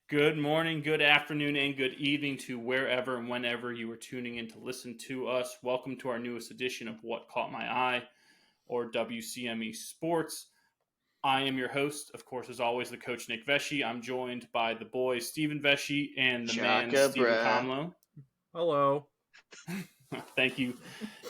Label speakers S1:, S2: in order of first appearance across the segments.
S1: Good morning, good afternoon, and good evening to wherever and whenever you are tuning in to listen to us. Welcome to our newest edition of What Caught My Eye, or WCME Sports. I am your host, of course, as always, the coach Nick Vesci. I'm joined by the boy Stephen Vesci and the man
S2: Chaka,
S1: Stephen
S2: bruh.
S1: Komlo.
S3: Hello.
S1: Thank you,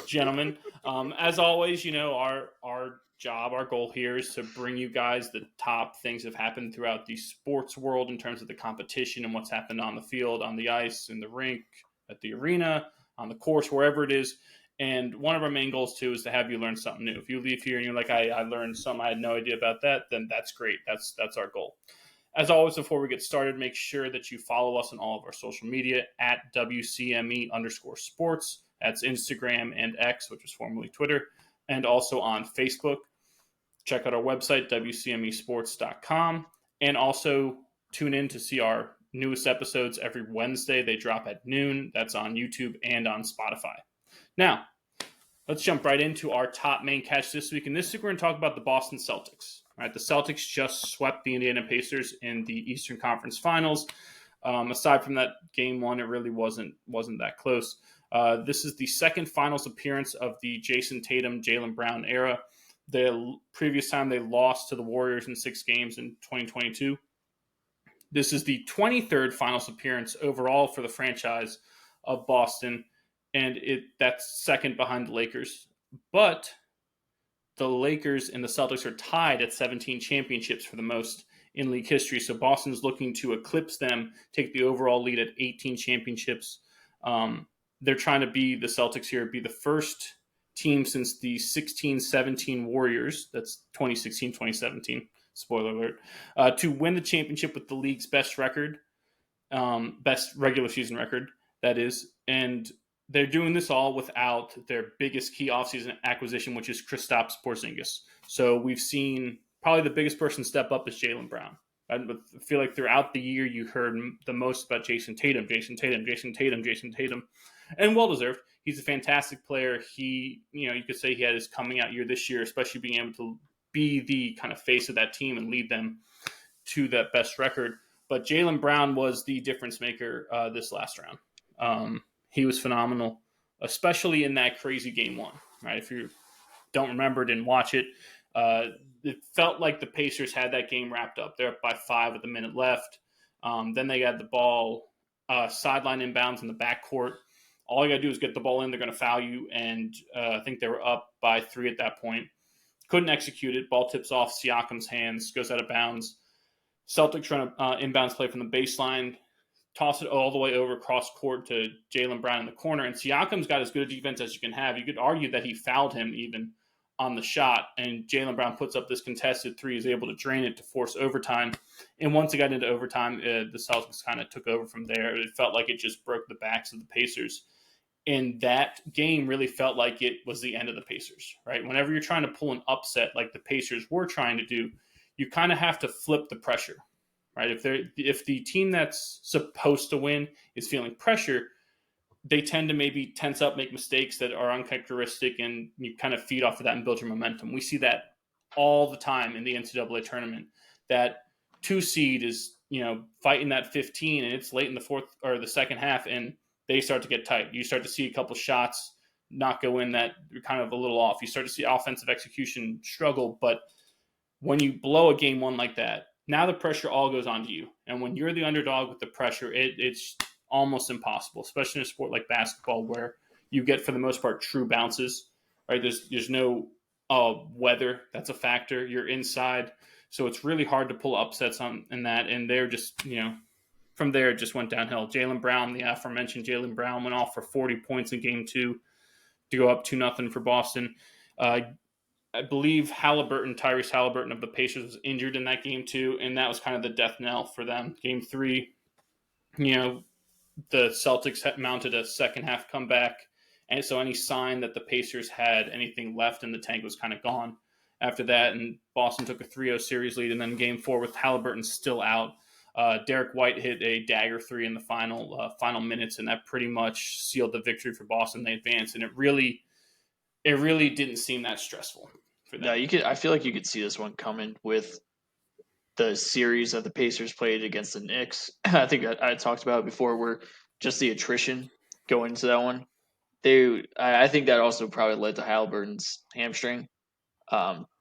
S1: gentlemen. As always, our job, our goal here is to bring you guys the top things that have happened throughout the sports world in terms of the competition and what's happened on the field, on the ice, in the rink, at the arena, on the course, wherever it is. And one of our main goals too is to have you learn something new. If you leave here and you're like, I learned something, I had no idea about that, then that's great. That's our goal. As always, before we get started, make sure that you follow us on all of our social media at WCME_sports. That's Instagram and X, which was formerly Twitter, and also on Facebook. Check out our website, WCMEsports.com, and also tune in to see our newest episodes every Wednesday. They drop at noon. That's on YouTube and on Spotify. Now, let's jump right into our top main catch this week. And this week, we're going to talk about the Boston Celtics. All right, the Celtics just swept the Indiana Pacers in the Eastern Conference Finals. Aside from that game one, it really wasn't that close. This is the second finals appearance of the Jason Tatum, Jaylen Brown era. The previous time they lost to the Warriors in 6 games in 2022. This is the 23rd finals appearance overall for the franchise of Boston, and that's second behind the Lakers. But the Lakers and the Celtics are tied at 17 championships for the most in league history. So Boston's looking to eclipse them, take the overall lead at 18 championships. They're trying to be, the Celtics here, be the first team since the 16-17 Warriors, that's 2016-2017, spoiler alert, to win the championship with the league's best record, best regular season record, that is. And they're doing this all without their biggest key offseason acquisition, which is Kristaps Porzingis. So we've seen probably the biggest person step up is Jaylen Brown. I feel like throughout the year you heard the most about Jason Tatum, and well-deserved. He's a fantastic player. He, you could say he had his coming out year this year, especially being able to be the kind of face of that team and lead them to that best record. But Jaylen Brown was the difference maker this last round. He was phenomenal, especially in that crazy game one. Right? If you don't remember, didn't watch it, it felt like the Pacers had that game wrapped up. They're up by 5 with a minute left. Then they got the ball sideline inbounds in the backcourt. All you got to do is get the ball in. They're going to foul you. And I think they were up by 3 at that point. Couldn't execute it. Ball tips off Siakam's hands, goes out of bounds. Celtics run an inbounds play from the baseline, toss it all the way over cross court to Jaylen Brown in the corner. And Siakam's got as good a defense as you can have. You could argue that he fouled him even on the shot. And Jaylen Brown puts up this contested 3, is able to drain it to force overtime. And once it got into overtime, the Celtics kind of took over from there. It felt like it just broke the backs of the Pacers. And that game really felt like it was the end of the Pacers, right? Whenever you're trying to pull an upset like the Pacers were trying to do, you kind of have to flip the pressure, right? If the team that's supposed to win is feeling pressure, they tend to maybe tense up, make mistakes that are uncharacteristic, and you kind of feed off of that and build your momentum. We see that all the time in the NCAA tournament. That 2 seed is, fighting that 15, and it's late in the fourth or the second half, and they start to get tight. You start to see a couple shots not go in that you're kind of a little off. You start to see offensive execution struggle, but when you blow a game one like that, now the pressure all goes onto you. And when you're the underdog with the pressure, it's almost impossible, especially in a sport like basketball where you get, for the most part, true bounces, right? There's no weather that's a factor. You're inside. So it's really hard to pull upsets in that. And they're just, from there, it just went downhill. Jaylen Brown, the aforementioned Jaylen Brown, went off for 40 points in game 2 to go up 2-0 for Boston. I believe Tyrese Halliburton of the Pacers was injured in that game too, and that was kind of the death knell for them. Game 3, the Celtics had mounted a second half comeback, and so any sign that the Pacers had anything left in the tank was kind of gone after that, and Boston took a 3-0 series lead, and then game 4 with Halliburton still out, Derek White hit a dagger 3 in the final minutes, and that pretty much sealed the victory for Boston. They advanced, and it really didn't seem that stressful for them.
S2: No, I feel like you could see this one coming with the series that the Pacers played against the Knicks. I think I talked about it before, where just the attrition going into that one. I think that also probably led to Halliburton's hamstring.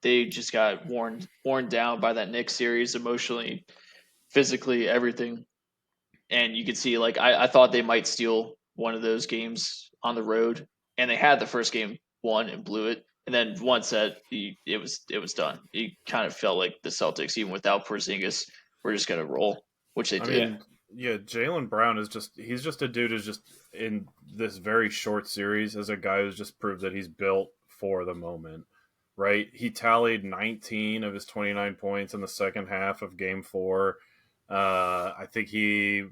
S2: They just got worn down by that Knicks series emotionally, physically, everything. And you could see, like, I thought they might steal one of those games on the road, and they had the first game won and blew it. And then once it was done. You kind of felt like the Celtics, even without Porzingis, were just gonna roll, which they
S3: I
S2: did.
S1: Yeah.
S3: mean, yeah, Jaylen Brown is he's just a dude who's just in this very short series as a guy who's just proved that he's built for the moment, right? He tallied 19 of his 29 points in the second half of game 4. I think who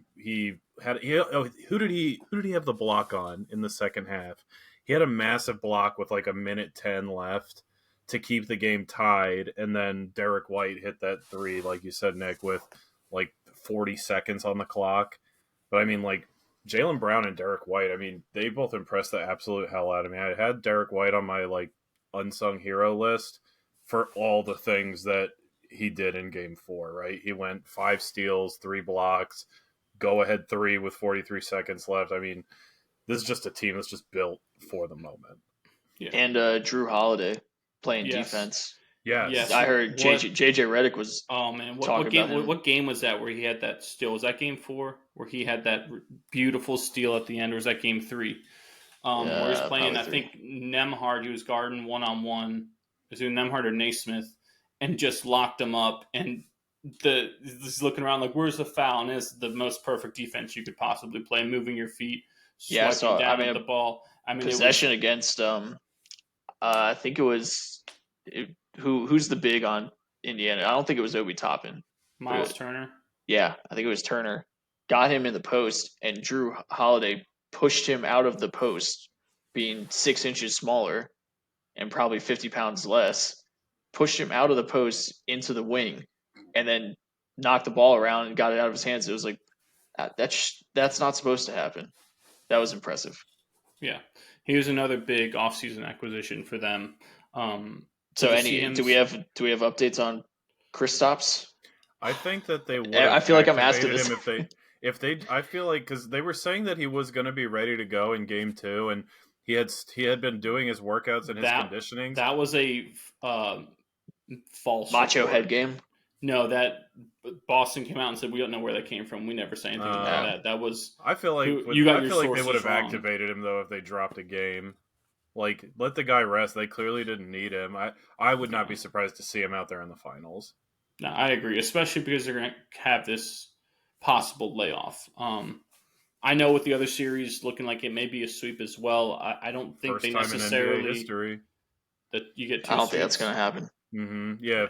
S3: did he have the block on in the second half? He had a massive block with like a minute 10 left to keep the game tied, and then Derek White hit that three, like you said, Nick, with like 40 seconds on the clock. But I mean, like, Jaylen Brown and Derek White, I mean, they both impressed the absolute hell out of me. I had Derek White on my like unsung hero list for all the things that he did in game 4, right? He went 5 steals, 3 blocks, go ahead 3 with 43 seconds left. I mean, this is just a team that's just built for the moment.
S1: Yeah.
S2: And Drew Holiday playing
S1: Yes.
S2: defense.
S3: Yes.
S1: Yes.
S2: I heard
S1: What?
S2: JJ Redick was
S1: Oh man, what
S2: talking
S1: what
S2: about
S1: game?
S2: him.
S1: What game was that where he had that steal? Was that game 4 where he had that beautiful steal at the end, or was that game 3? Where he's
S2: Yeah,
S1: playing,
S2: probably
S1: I
S2: 3.
S1: think Nemhard, he was guarding one on one. Was it Nemhard or Naismith, and just locked him up. And he's looking around like, "Where's the foul?" And it's the most perfect defense you could possibly play, moving your feet,
S2: Yeah, I
S1: swiping
S2: saw. I
S1: down
S2: mean,
S1: at the
S2: a
S1: ball. I mean, it
S2: possession
S1: was
S2: against I think it was who's the big on Indiana. I don't think it was Obi Toppin,
S1: Miles
S2: but
S1: Turner.
S2: yeah, I think it was Turner. Got him in the post, and Drew Holiday pushed him out of the post, being 6 inches smaller and probably 50 pounds less. Pushed him out of the post into the wing, and then knocked the ball around and got it out of his hands. It was like that's not supposed to happen. That was impressive.
S1: Yeah, he was another big offseason acquisition for them. To
S2: So,
S1: just see
S2: any
S1: him,
S2: do we have updates on Kristaps?
S3: I think that they would
S2: I
S3: have
S2: feel like I'm asking
S3: activated
S2: this.
S3: him if they I feel like because they were saying that he was going to be ready to go in game 2, and he had been doing his workouts and his
S1: that
S3: conditionings.
S1: that was a false
S2: Macho head
S1: report.
S2: game.
S1: No, that Boston came out and said we don't know where that came from. We never say anything about
S3: Uh,
S2: No.
S1: that. That was
S3: I feel like
S1: who you got
S3: I
S1: your
S3: feel like they would
S1: sources
S3: have
S1: wrong.
S3: activated him though if they dropped a game. Like, let the guy rest. They clearly didn't need him. I would not
S1: No,
S3: be surprised to see him out there in the finals.
S1: no, I agree, especially because they're going to have this possible layoff. I know with the other series looking like it may be a sweep as well. I don't think
S3: First
S1: they
S3: time in NBA
S1: necessarily
S3: history.
S1: that you get
S2: I
S1: two
S2: don't think that's
S1: sweeps.
S2: gonna happen.
S3: Yeah,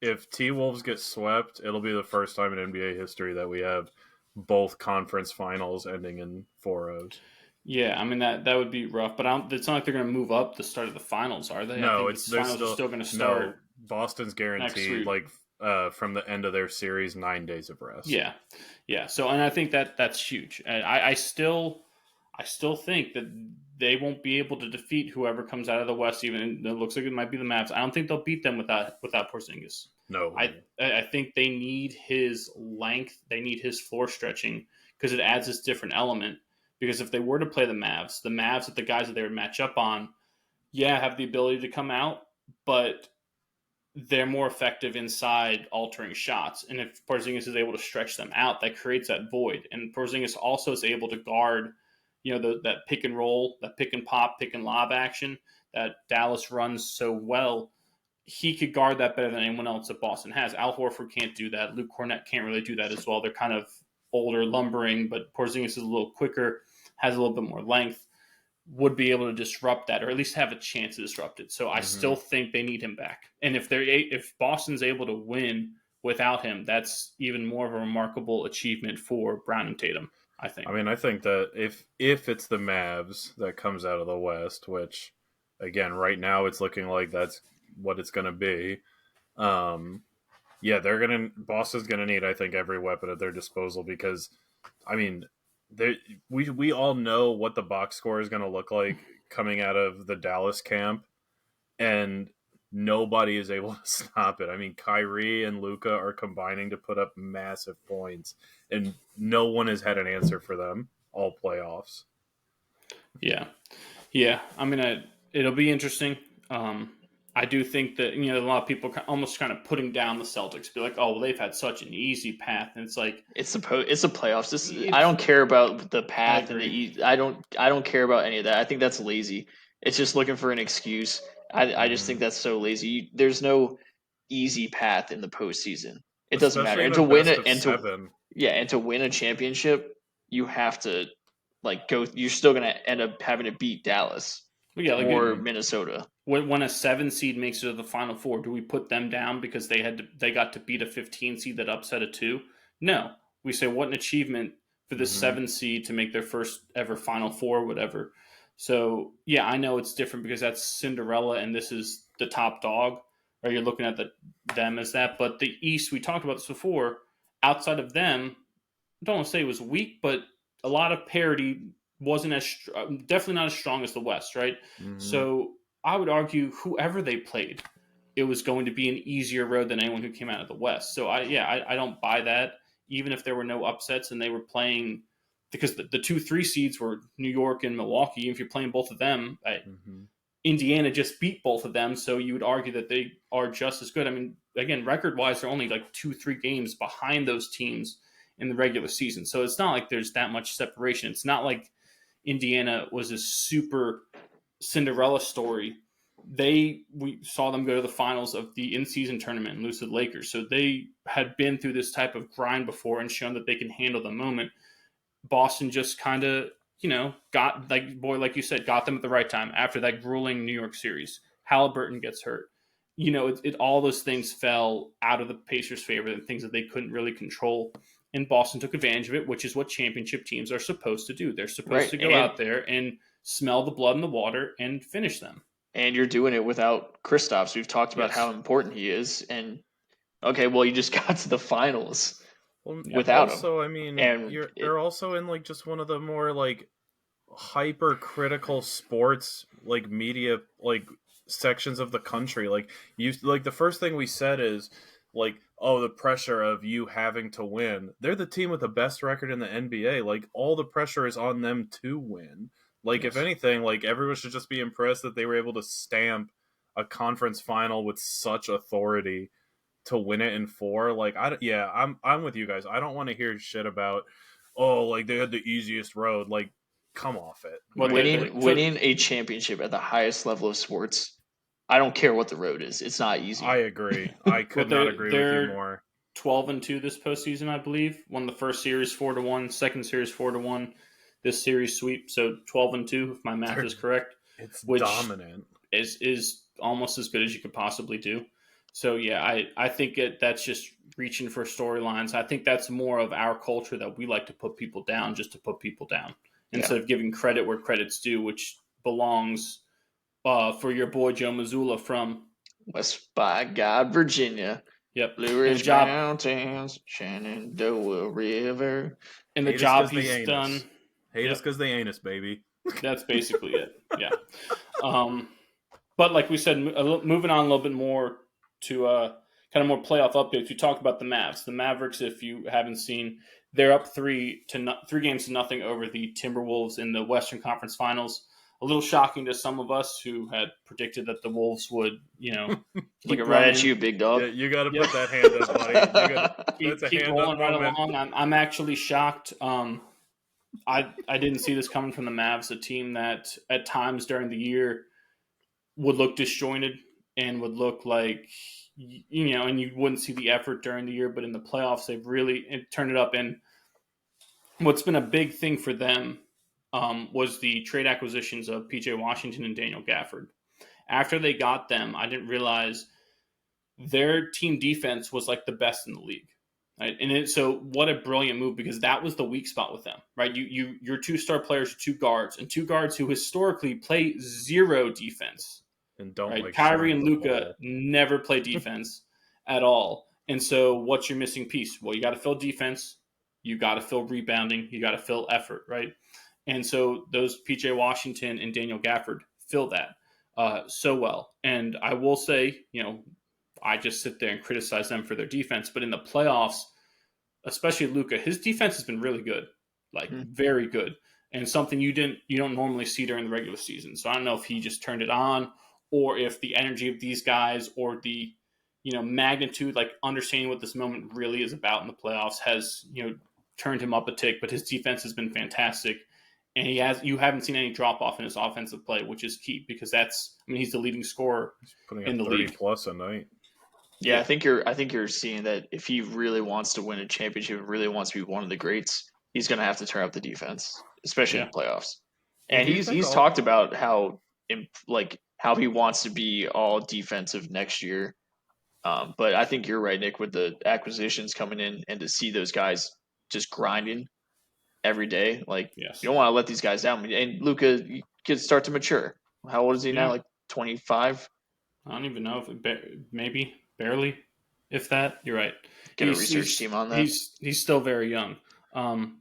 S3: if T Wolves get swept, it'll be the first time in NBA history that we have both conference finals ending in 4-0s.
S1: Yeah, I mean that would be rough, but it's not like they're going to move up the start of the finals, are they? I
S3: No,
S1: think
S3: it's
S1: the
S3: there's
S1: finals are
S3: still
S1: still going to
S3: no
S1: start
S3: Boston's
S1: next
S3: guaranteed
S1: week.
S3: like from the end of their series 9 days of rest.
S1: Yeah, yeah. So, and I think that's huge. And I still think that they won't be able to defeat whoever comes out of the West. Even it looks like it might be the Mavs. I don't think they'll beat them without Porzingis. I
S3: No.
S1: I think they need his length. They need his floor stretching because it adds this different element. Because if they were to play the Mavs that the guys that they would match up on, yeah, have the ability to come out, but they're more effective inside altering shots. And if Porzingis is able to stretch them out, that creates that void. And Porzingis also is able to guard, that pick and roll, that pick and pop, pick and lob action that Dallas runs so well. He could guard that better than anyone else that Boston has. Al Horford can't do that. Luke Cornett can't really do that as well. They're kind of older, lumbering, but Porzingis is a little quicker, has a little bit more length, would be able to disrupt that, or at least have a chance to disrupt it. So I
S3: Hmm.
S1: still think they need him back. And if Boston's able to win without him, that's even more of a remarkable achievement for Brown and Tatum, I think.
S3: I mean, I think that if it's the Mavs that comes out of the West, which again right now it's looking like that's what it's going to be. Um, yeah, Boston's gonna need, I think, every weapon at their disposal because, I mean, we all know what the box score is gonna look like coming out of the Dallas camp, and nobody is able to stop it. I mean, Kyrie and Luka are combining to put up massive points, and no one has had an answer for them all playoffs.
S1: Yeah. Yeah. I mean, it'll be interesting. I do think that, a lot of people almost kind of putting down the Celtics, be like, oh, well, they've had such an easy path. And it's like,
S2: it's the playoffs. I don't care about the path and the
S1: agree.
S2: east. I don't care about any of that. I think that's lazy. It's just looking for an excuse. I just think that's so lazy. There's no easy path in the postseason. It doesn't matter.
S3: Especially in
S2: And
S3: a
S2: to win
S3: best
S2: it,
S3: of seven.
S2: and to win a championship, you have to go. You're still gonna end up having to beat Dallas
S1: Well, yeah,
S2: or Minnesota.
S1: when a 7 seed makes it to the Final Four, do we put them down because they got to beat a 15 seed that upset a 2? No. We say, what an achievement for the 7 seed to make their first ever Final Four, whatever. So, yeah, I know it's different because that's Cinderella and this is the top dog, or you're looking at them as that. But the East, we talked about this before, outside of them, I don't want to say it was weak, but a lot of parity wasn't definitely not as strong as the West, right? So I would argue whoever they played, it was going to be an easier road than anyone who came out of the West. So I don't buy that. Even if there were no upsets and they were playing, because the 2-3 seeds were New York and Milwaukee. If you're playing both of them, Indiana just beat both of them, so you would argue that they are just as good. I mean, again, record-wise, they're only like 2-3 games behind those teams in the regular season. So it's not like there's that much separation. It's not like Indiana was a super Cinderella story. We saw them go to the finals of the in-season tournament and lose to the Lakers. So they had been through this type of grind before and shown that they can handle the moment. Boston just kind of, got, like you said, got them at the right time after that grueling New York series. Halliburton gets hurt. All those things fell out of the Pacers' favor and things that they couldn't really control. And Boston took advantage of it, which is what championship teams are supposed to do. They're supposed to go out there and smell the blood in the water and finish them.
S2: And you're doing it without Kristaps. We've talked about how important he is. And okay, well, you just got to the finals without him.
S3: Also, I mean, they're also in just one of the more hypercritical sports media sections of the country. The first thing we said is oh, the pressure of you having to win. They're the team with the best record in the NBA. All the pressure is on them to win. If anything, everyone should just be impressed that they were able to stamp a conference final with such authority to win it in 4. I'm with you guys. I don't want to hear shit about they had the easiest road. Come off it.
S2: Winning a championship at the highest level of sports, I don't care what the road is. It's not easy.
S3: I agree. I could not agree with you more.
S1: 12-2 this postseason, I believe. Won the first series 4-1, second series 4-1. This series sweep, so 12-2, if my math is correct.
S3: It's dominant.
S1: Is almost as good as you could possibly do. So yeah, I think that's just reaching for storylines. I think that's more of our culture that we like to put people down just to put people down instead of giving credit where credit's due, which belongs for your boy Joe Mazzulla from
S2: West by God, Virginia.
S1: Yep.
S2: Blue Ridge Mountains, Shenandoah River.
S1: And the job he's done.
S3: Hate us because they ain't us, baby.
S1: That's basically it. Yeah. But like we said, moving on a little bit more to kind of more playoff updates. We talked about the Mavs. The Mavericks, if you haven't seen, they're up 3 games to nothing over the Timberwolves in the Western Conference Finals. A little shocking to some of us who had predicted that the Wolves would,
S2: looking right at you, big dog.
S3: Yeah, you got to put that hand up, buddy.
S1: Keep rolling right along. I'm actually shocked. I didn't see this coming from the Mavs, a team that at times during the year would look disjointed and would look like, and you wouldn't see the effort during the year, but in the playoffs, they've really turned it up. And what's been a big thing for them was the trade acquisitions of PJ Washington and Daniel Gafford. After they got them, I didn't realize their team defense was the best in the league. Right? And so what a brilliant move, because that was the weak spot with them, right? Your 2-star players are 2 guards, and 2 guards who historically play 0 defense.
S3: And don't
S1: right? Kyrie and Luka never play defense at all. And so what's your missing piece? Well, you got to fill defense. You got to fill rebounding. You got to fill effort, right? And so those PJ Washington and Daniel Gafford fill that. so well. And I will say, I just sit there and criticize them for their defense, but in the playoffs, especially Luka, his defense has been really good, like very good, and something you don't normally see during the regular season. So I don't know if he just turned it on, or if the energy of these guys, or the magnitude, like understanding what this moment really is about in the playoffs, has turned him up a tick. But his defense has been fantastic, and you haven't seen any drop off in his offensive play, which is key because he's the leading scorer
S3: Putting
S1: in
S3: up
S1: the
S3: 30
S1: league.
S3: plus a night.
S2: Yeah, I think you're seeing that if he really wants to win a championship and really wants to be one of the greats, he's going to have to turn up the defense, especially in
S1: Yeah.
S2: the playoffs.
S3: Well,
S2: And
S3: do you think
S2: he's talked about how he wants to be all defensive next year. But I think you're right, Nick, with the acquisitions coming in and to see those guys just grinding every day. Like
S1: Yes.
S2: you don't want to let these guys down. And Luka could start to mature. How old is he now?
S1: Yeah.
S2: Like 25.
S1: I don't even know maybe barely, if that. You're right.
S2: Get a research team on that.
S1: He's still very young.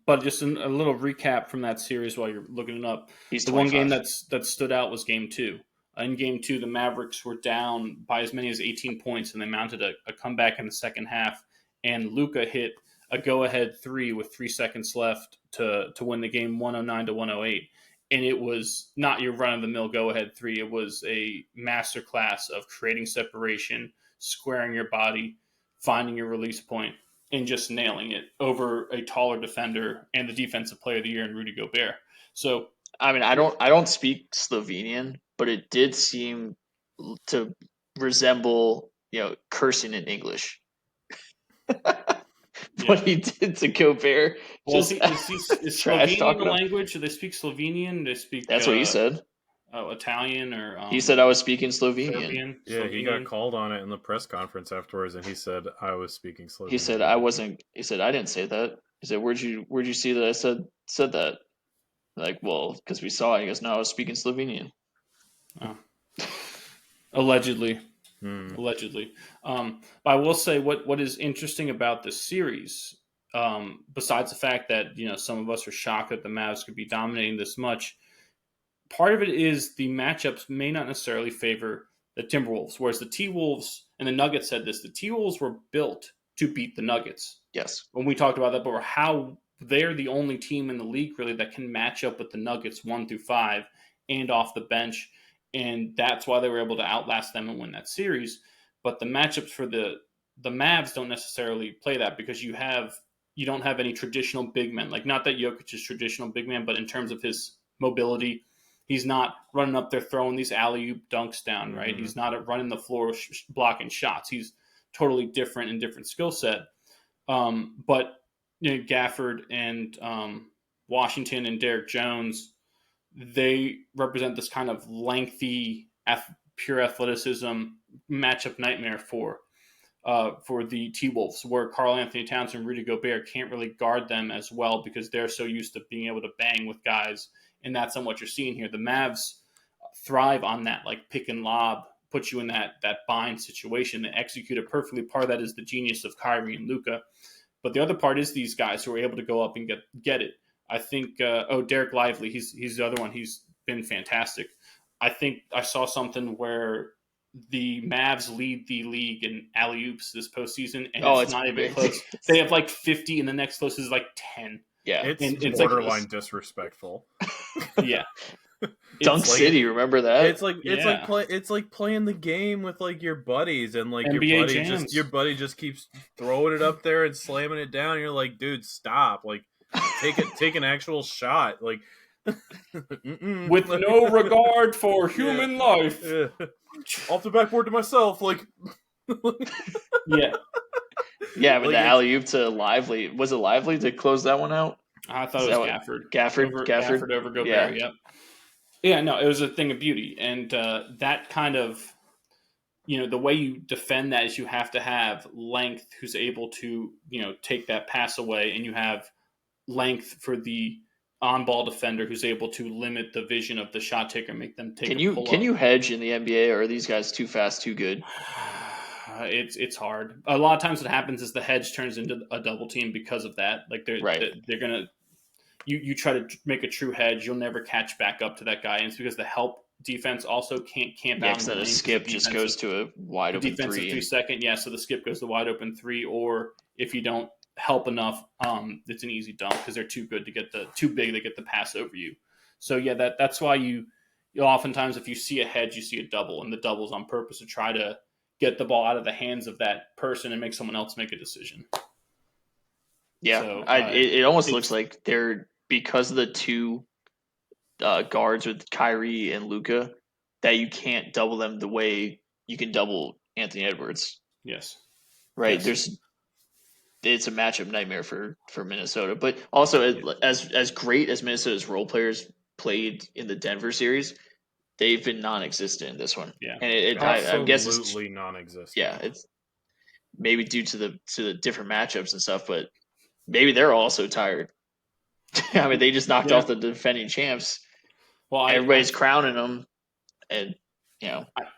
S1: But just a little recap from that series while you're looking it up.
S2: He's
S1: the
S2: 25.
S1: one game that stood out was Game 2. In Game 2, the Mavericks were down by as many as 18 points, and they mounted a comeback in the second half. And Luka hit a go-ahead 3 with 3 seconds left to win the game 109-108. And it was not your run-of-the-mill go-ahead 3. It was a masterclass of creating separation, squaring your body, finding your release point, and just nailing it over a taller defender and the defensive player of the year in Rudy Gobert. So,
S2: I mean, I don't speak Slovenian, but it did seem to resemble, cursing in English. What he did to Gobert,
S1: well,
S2: just
S1: is
S2: trash
S1: Slovenian
S2: talking
S1: the
S2: him.
S1: language? Do they speak Slovenian? Do they speak
S2: That's what he said.
S1: Italian or
S2: He said I was speaking Slovenian.
S1: Serbian?
S3: Yeah,
S1: Slovenian?
S3: he got called on it in the press conference afterwards, and he said I was speaking Slovenian.
S2: He said I wasn't. He said I didn't say that. He said where'd you see that I said that? Like, well, because we saw it. He goes, no, I was speaking Slovenian.
S1: Oh. Allegedly. Allegedly. But I will say what is interesting about this series, besides the fact that some of us are shocked that the Mavs could be dominating this much, part of it is the matchups may not necessarily favor the Timberwolves, whereas the T-Wolves and the Nuggets said this, the T-Wolves were built to beat the Nuggets.
S2: Yes.
S1: When we talked about that, but how they're the only team in the league really that can match up with the Nuggets 1 through 5 and off the bench. And that's why they were able to outlast them and win that series. But the matchups for the Mavs don't necessarily play that because you don't have any traditional big men. Like, not that Jokic is traditional big man, but in terms of his mobility, he's not running up there throwing these alley-oop dunks down, right? He's not running the floor blocking shots. He's totally different and different skill set. But Gafford and Washington and Derek Jones, they represent this kind of lengthy, pure athleticism matchup nightmare for the T-Wolves, where Karl Anthony Towns and Rudy Gobert can't really guard them as well because they're so used to being able to bang with guys, and that's not what you're seeing here. The Mavs thrive on that, like pick and lob, put you in that bind situation. They execute it perfectly. Part of that is the genius of Kyrie and Luka, but the other part is these guys who are able to go up and get it. I think, Derek Lively, he's the other one. He's been fantastic. I think I saw something where the Mavs lead the league in alley-oops this postseason, and it's not even close. They have like 50, and the next closest is like 10.
S2: Yeah.
S3: It's borderline disrespectful.
S1: Yeah.
S2: Dunk City, remember that?
S3: It's like playing the game with like your buddies, and like
S1: NBA
S3: your buddy just keeps throwing it up there and slamming it down. And you're like, dude, stop! Like, take an actual shot, like
S1: with no regard for human life.
S3: Yeah. Off the backboard to myself, like
S1: yeah.
S2: Yeah, but the alley oop to Lively, was it Lively to close that one out?
S1: I thought it was Gafford.
S2: Gafford
S1: over Gobert.
S2: Yeah.
S1: Yeah, no, it was a thing of beauty, and that kind of, the way you defend that is you have to have length who's able to, take that pass away, and you have length for the on-ball defender who's able to limit the vision of the shot taker, make them take.
S2: Can you hedge in the NBA, or are these guys too fast, too good?
S1: It's hard. A lot of times, what happens is the hedge turns into a double team because of that. Like they're gonna. You try to make a true hedge, you'll never catch back up to that guy, and it's because the help defense also can't camp
S2: Yeah,
S1: out
S2: because
S1: in
S2: then
S1: the
S2: a
S1: lane.
S2: skip just goes to a wide open
S1: Defensive
S2: 3.
S1: 3-second, yeah. So the skip goes to wide open 3, or if you don't help enough, it's an easy dump because they're too good to get too big to get the pass over you. So yeah, that's why you oftentimes if you see a hedge, you see a double, and the double's on purpose to try to get the ball out of the hands of that person and make someone else make a decision.
S2: Yeah,
S1: so,
S2: it almost looks like they're because of the 2 guards with Kyrie and Luka that you can't double them the way you can double Anthony Edwards.
S1: Yes.
S2: Right.
S1: Yes.
S2: It's a matchup nightmare for Minnesota. But also, as great as Minnesota's role players played in the Denver series, they've been non-existent in this one.
S1: Yeah.
S2: And I guess it's
S3: Absolutely non-existent.
S2: yeah, it's maybe due to the different matchups and stuff, but maybe they're also tired. I mean, they just knocked off the defending champs.
S1: Well,
S2: everybody's crowning them, and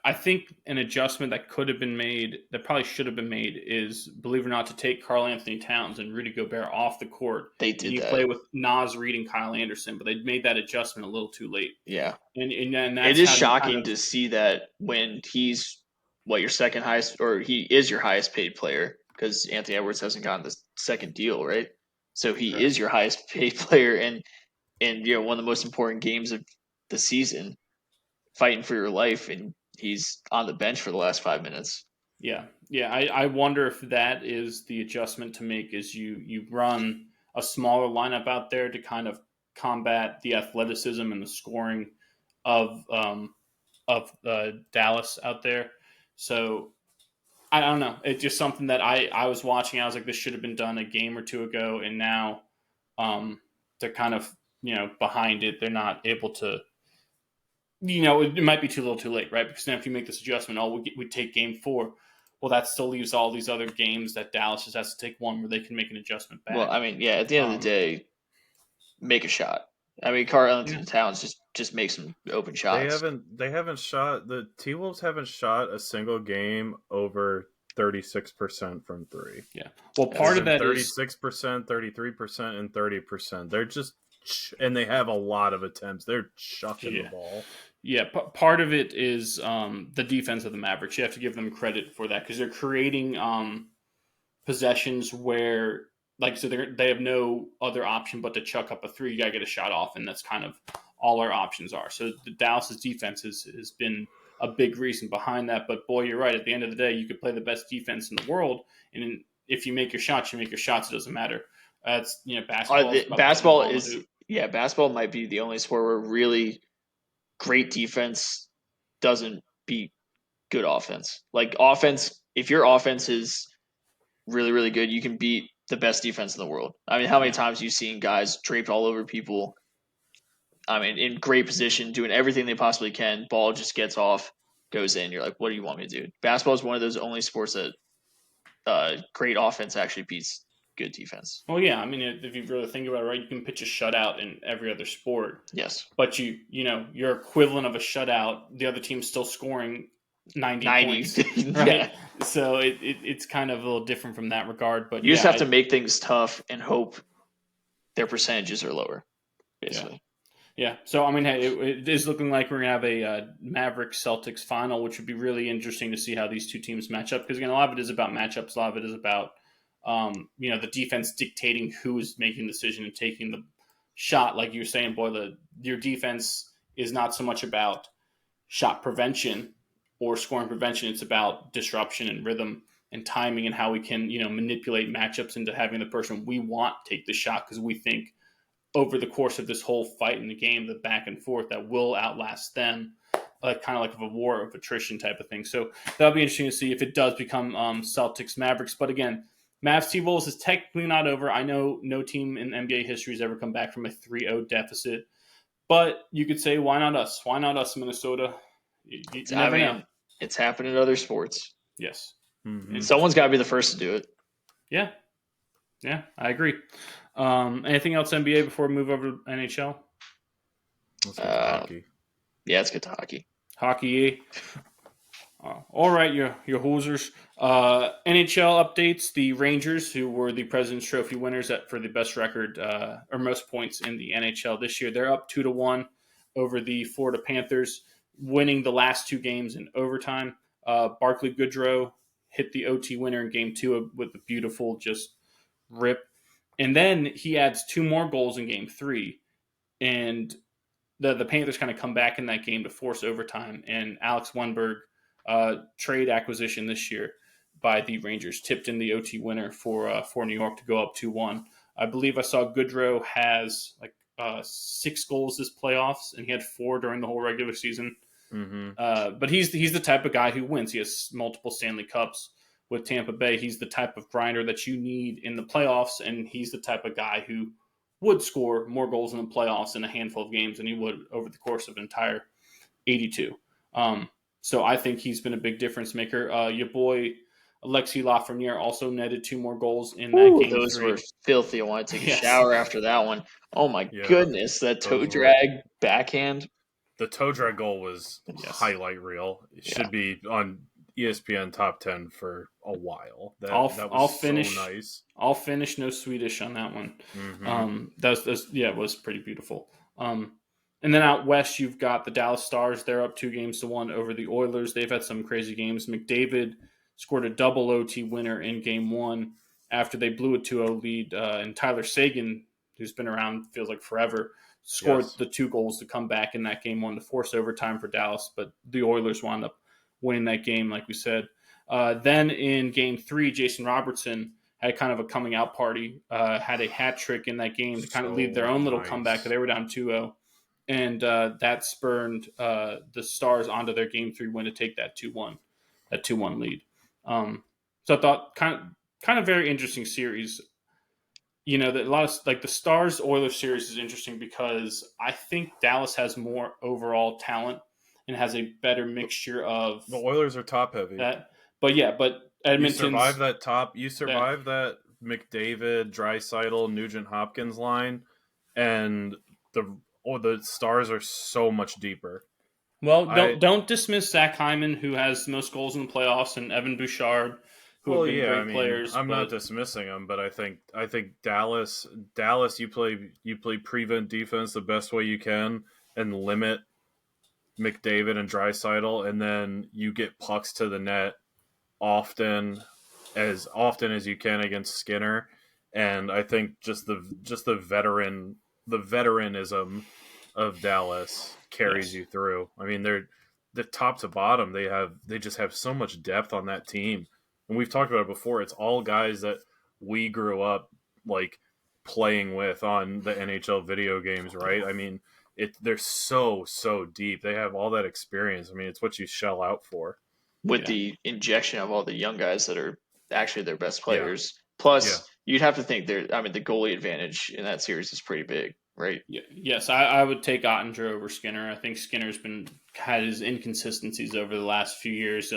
S1: I think an adjustment that could have been made, that probably should have been made, is, believe it or not, to take Karl Anthony Towns and Rudy Gobert off the court.
S2: they did
S1: you
S2: that.
S1: play with Naz Reid and Kyle Anderson, but they made that adjustment a little too late.
S2: Yeah,
S1: and that's
S2: it is
S1: how
S2: shocking to see that when he's your second highest, or he is your highest paid player, because Anthony Edwards hasn't gotten the second deal, right? So he is your highest paid player, and one of the most important games of the season, fighting for your life, and he's on the bench for the last 5 minutes.
S1: Yeah. I wonder if that is the adjustment to make, is you run a smaller lineup out there to kind of combat the athleticism and the scoring of Dallas out there. So I don't know. It's just something that I was watching. I was like, this should have been done a game or two ago, and now they're kind of behind it. They're not able to. It might be too little, too late, right? Because now if you make this adjustment, we take game 4. Well, that still leaves all these other games that Dallas just has to take one where they can make an adjustment back.
S2: Well, I mean, yeah. At the end of the day, make a shot. I mean, Karl Anthony Towns just makes some open shots.
S3: They haven't shot, the T-Wolves haven't shot a single game over 36% from 3.
S1: Yeah. Well, part of that
S3: 36%, 33%, and 30%. They're just, and they have a lot of attempts. They're chucking the ball.
S1: Yeah, part of it is the defense of the Mavericks. You have to give them credit for that, because they're creating possessions where, so they have no other option but to chuck up a 3. You got to get a shot off, and that's kind of all our options are. So the Dallas's defense has been a big reason behind that. But boy, you're right. At the end of the day, you could play the best defense in the world, and if you make your shots, you make your shots. It doesn't matter. That's
S2: basketball. Basketball might be the only sport where really great defense doesn't beat good offense. Like offense, if your offense is really, really good, you can beat the best defense in the world. I mean, how many times you've seen guys draped all over people? I mean, in great position, doing everything they possibly can. Ball just gets off, goes in. You're like, what do you want me to do? Basketball is one of those only sports that great offense actually beats good defense.
S1: Well, yeah. I mean, if you really think about it, right, you can pitch a shutout in every other sport.
S2: Yes.
S1: But your equivalent of a shutout, the other team's still scoring 90 points. Right? Yeah. So it's kind of a little different from that regard. But
S2: you just have to make things tough and hope their percentages are lower, basically.
S1: Yeah. So, I mean, hey, it is looking like we're going to have a Mavericks-Celtics final, which would be really interesting to see how these two teams match up. Because, again, a lot of it is about matchups. A lot of it is about, the defense dictating who is making the decision and taking the shot. Like you were saying, boy, your defense is not so much about shot prevention or scoring prevention. It's about disruption and rhythm and timing and how we can, manipulate matchups into having the person we want take the shot, because we think over the course of this whole fight in the game, the back and forth, that will outlast them, kind of like a war of attrition type of thing. So that'll be interesting to see if it does become Celtics Mavericks. But again, Mavs T-Wolves is technically not over. I know no team in NBA history has ever come back from a 3-0 deficit. But you could say, why not us? Why not us, Minnesota? You never know.
S2: It's happened in other sports.
S1: Yes.
S2: Mm-hmm. Someone's got to be the first to do it.
S1: Yeah. Yeah, I agree. Anything else NBA before we move over to NHL?
S3: Let's get to hockey.
S2: Yeah, let's get to hockey.
S1: Hockey. All right, your hosers. NHL updates. The Rangers, who were the President's Trophy winners for the best record or most points in the NHL this year, they're up 2-1 over the Florida Panthers. winning the last 2 games in overtime. Barclay Goodrow hit the OT winner in game 2 with a beautiful just rip. And then he adds 2 more goals in game 3. And the Panthers kind of come back in that game to force overtime. And Alex Wenberg, trade acquisition this year by the Rangers, tipped in the OT winner for New York to go up 2-1. I believe I saw Goodrow has 6 goals this playoffs, and he had 4 during the whole regular season.
S3: Mm-hmm.
S1: But he's the type of guy who wins. He has multiple Stanley Cups with Tampa Bay. He's the type of grinder that you need in the playoffs, and he's the type of guy who would score more goals in the playoffs in a handful of games than he would over the course of an entire 82. So I think he's been a big difference maker. Your boy Alexis Lafreniere also netted 2 more goals in that game.
S2: Those
S1: 3.
S2: were filthy. I want to take a
S1: Yes.
S2: shower after that one. Oh my
S3: Yeah,
S2: goodness, that toe
S3: those were-
S2: drag backhand.
S3: The toe drag goal was
S1: Yes.
S3: highlight reel. It should be on ESPN top 10 for a while. That
S1: I'll
S3: was
S1: finish.
S3: so nice.
S1: I'll finish no Swedish on that one.
S3: Mm-hmm.
S1: It was pretty beautiful. And then out west, you've got the Dallas Stars. They're up 2-1 over the Oilers. They've had some crazy games. McDavid scored a double OT winner in game 1 after they blew a 2-0 lead. And Tyler Seguin, who's been around, feels like forever, scored the 2 goals to come back in that game 1 to force overtime for Dallas. But the Oilers wound up winning that game, like we said. Then in game 3, Jason Robertson had kind of a coming out party, had a hat trick in that game to kind of lead their own little comeback. They were down 2-0. And that spurred the Stars onto their game 3 win to take that 2-1 lead. So I thought kind of very interesting series. You know, that a lot of the Stars Oilers series is interesting because I think Dallas has more overall talent and has a better mixture of
S3: the Oilers are top heavy.
S1: That, but Edmonton's
S3: You survive that McDavid, Draisaitl, Nugent Hopkins line, and the Stars are so much deeper.
S1: Well, don't dismiss Zach Hyman, who has the most goals in the playoffs, and Evan Bouchard, who have been great players.
S3: I'm not dismissing them, but I think Dallas, you play prevent defense the best way you can and limit McDavid and Draisaitl, and then you get pucks to the net often as you can against Skinner. And I think just the veteranism of Dallas carries you through. I mean, they're the top to bottom. They just have so much depth on that team. And we've talked about it before. It's all guys that we grew up playing with on the NHL video games, right? I mean, they're so deep. They have all that experience. I mean, it's what you shell out for.
S2: With the injection of all the young guys that are actually their best players. Yeah. Plus, you'd have to think the goalie advantage in that series is pretty big, right?
S1: Yeah. Yes, I would take Ottinger over Skinner. I think Skinner's had his inconsistencies over the last few years.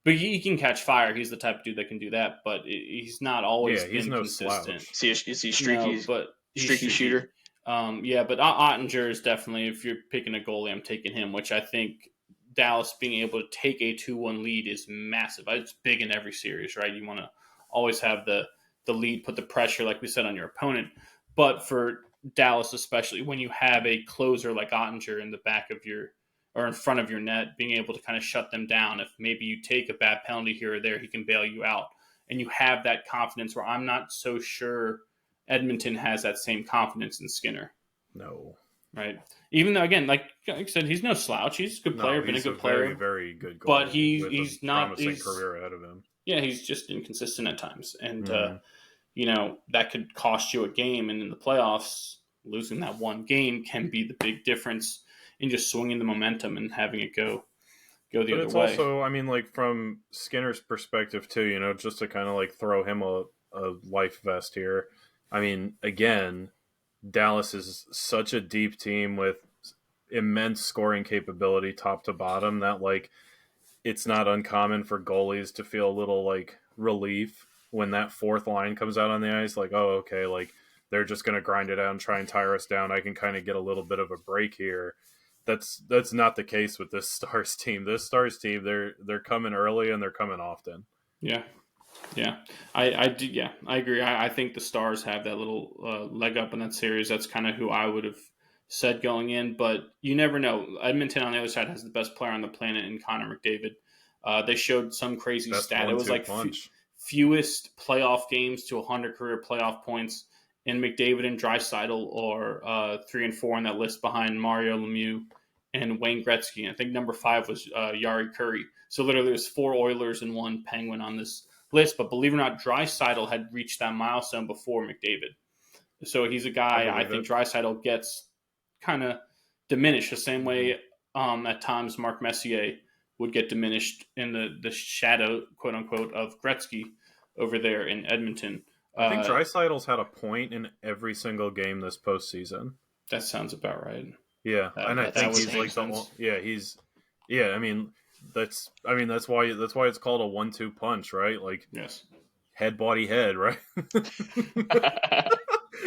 S1: But he can catch fire. He's the type of dude that can do that. But he's not always been consistent.
S2: Is he streaky? No, but streaky shooter.
S1: But Ottinger is definitely, if you're picking a goalie, I'm taking him, which I think Dallas being able to take a 2-1 lead is massive. It's big in every series, right? You want to always have the lead, put the pressure, like we said, on your opponent. But for Dallas, especially when you have a closer like Ottinger in the back of or in front of your net, being able to kind of shut them down. If maybe you take a bad penalty here or there, he can bail you out. And you have that confidence where I'm not so sure Edmonton has that same confidence in Skinner.
S3: No.
S1: Right. Even though, again, like I said, he's no slouch. He's a good player, been a good player.
S3: Very, very good goalie.
S1: But he's not
S3: promising career ahead of him.
S1: Yeah, he's just inconsistent at times. And, that could cost you a game. And in the playoffs, losing that one game can be the big difference in just swinging the momentum and having it go the other way. But it's
S3: also, from Skinner's perspective too, just to kind of throw him a life vest here. I mean, again, Dallas is such a deep team with immense scoring capability top to bottom that it's not uncommon for goalies to feel a little relief when that fourth line comes out on the ice. They're just going to grind it out and try and tire us down. I can kind of get a little bit of a break here. That's not the case with this Stars team. This Stars team, they're coming early and they're coming often.
S1: Yeah. I agree. I think the Stars have that little leg up in that series. That's kind of who I would have said going in, but you never know. Edmonton on the other side has the best player on the planet in Connor McDavid. They showed some crazy
S3: Best
S1: stat. It was
S3: 1-2
S1: like
S3: punch.
S1: fewest playoff games to 100 career playoff points. And McDavid and Draisaitl are 3 and 4 on that list behind Mario Lemieux and Wayne Gretzky. And I think number 5 was Yari Curry. So literally there's 4 Oilers and 1 Penguin on this list. But believe it or not, Draisaitl had reached that milestone before McDavid. So he's a guy I think Draisaitl gets kind of diminished the same way at times Mark Messier would get diminished in the shadow, quote unquote, of Gretzky over there in Edmonton.
S3: I think Draisaitl's had a point in every single game this postseason.
S1: That sounds about right.
S3: Yeah, and I think he's like I mean that's why it's called a 1-2 punch, right? Like
S1: yes,
S3: head, body, head, right?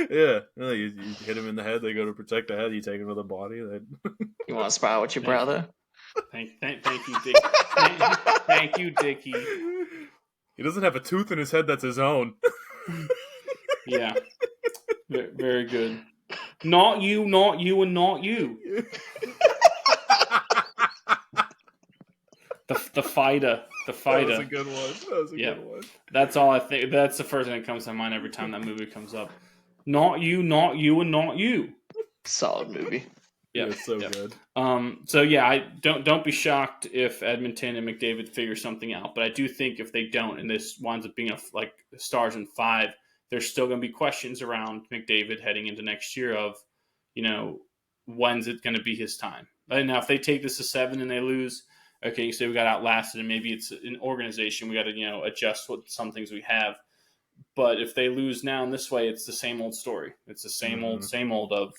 S3: Yeah, you hit him in the head, they go to protect the head. You take him to the body.
S2: You want to spar with your brother?
S1: Thank you, Dick. Thank you, Dickie.
S3: He doesn't have a tooth in his head that's his own.
S1: Yeah, very good. Not you, and not you. The fighter.
S3: That was a good one.
S1: That's all I think. That's the first thing that comes to mind every time that movie comes up. Not you, and not you.
S2: Solid movie.
S3: Yeah, it's so good.
S1: So yeah, I don't be shocked if Edmonton and McDavid figure something out. But I do think if they don't, and this winds up being like Stars in 5, there's still going to be questions around McDavid heading into next year of, when's it going to be his time? And now if they take this to 7 and they lose, okay, you say we got outlasted, and maybe it's an organization we got to adjust what some things we have. But if they lose now in this way, it's the same old story. It's the same old of,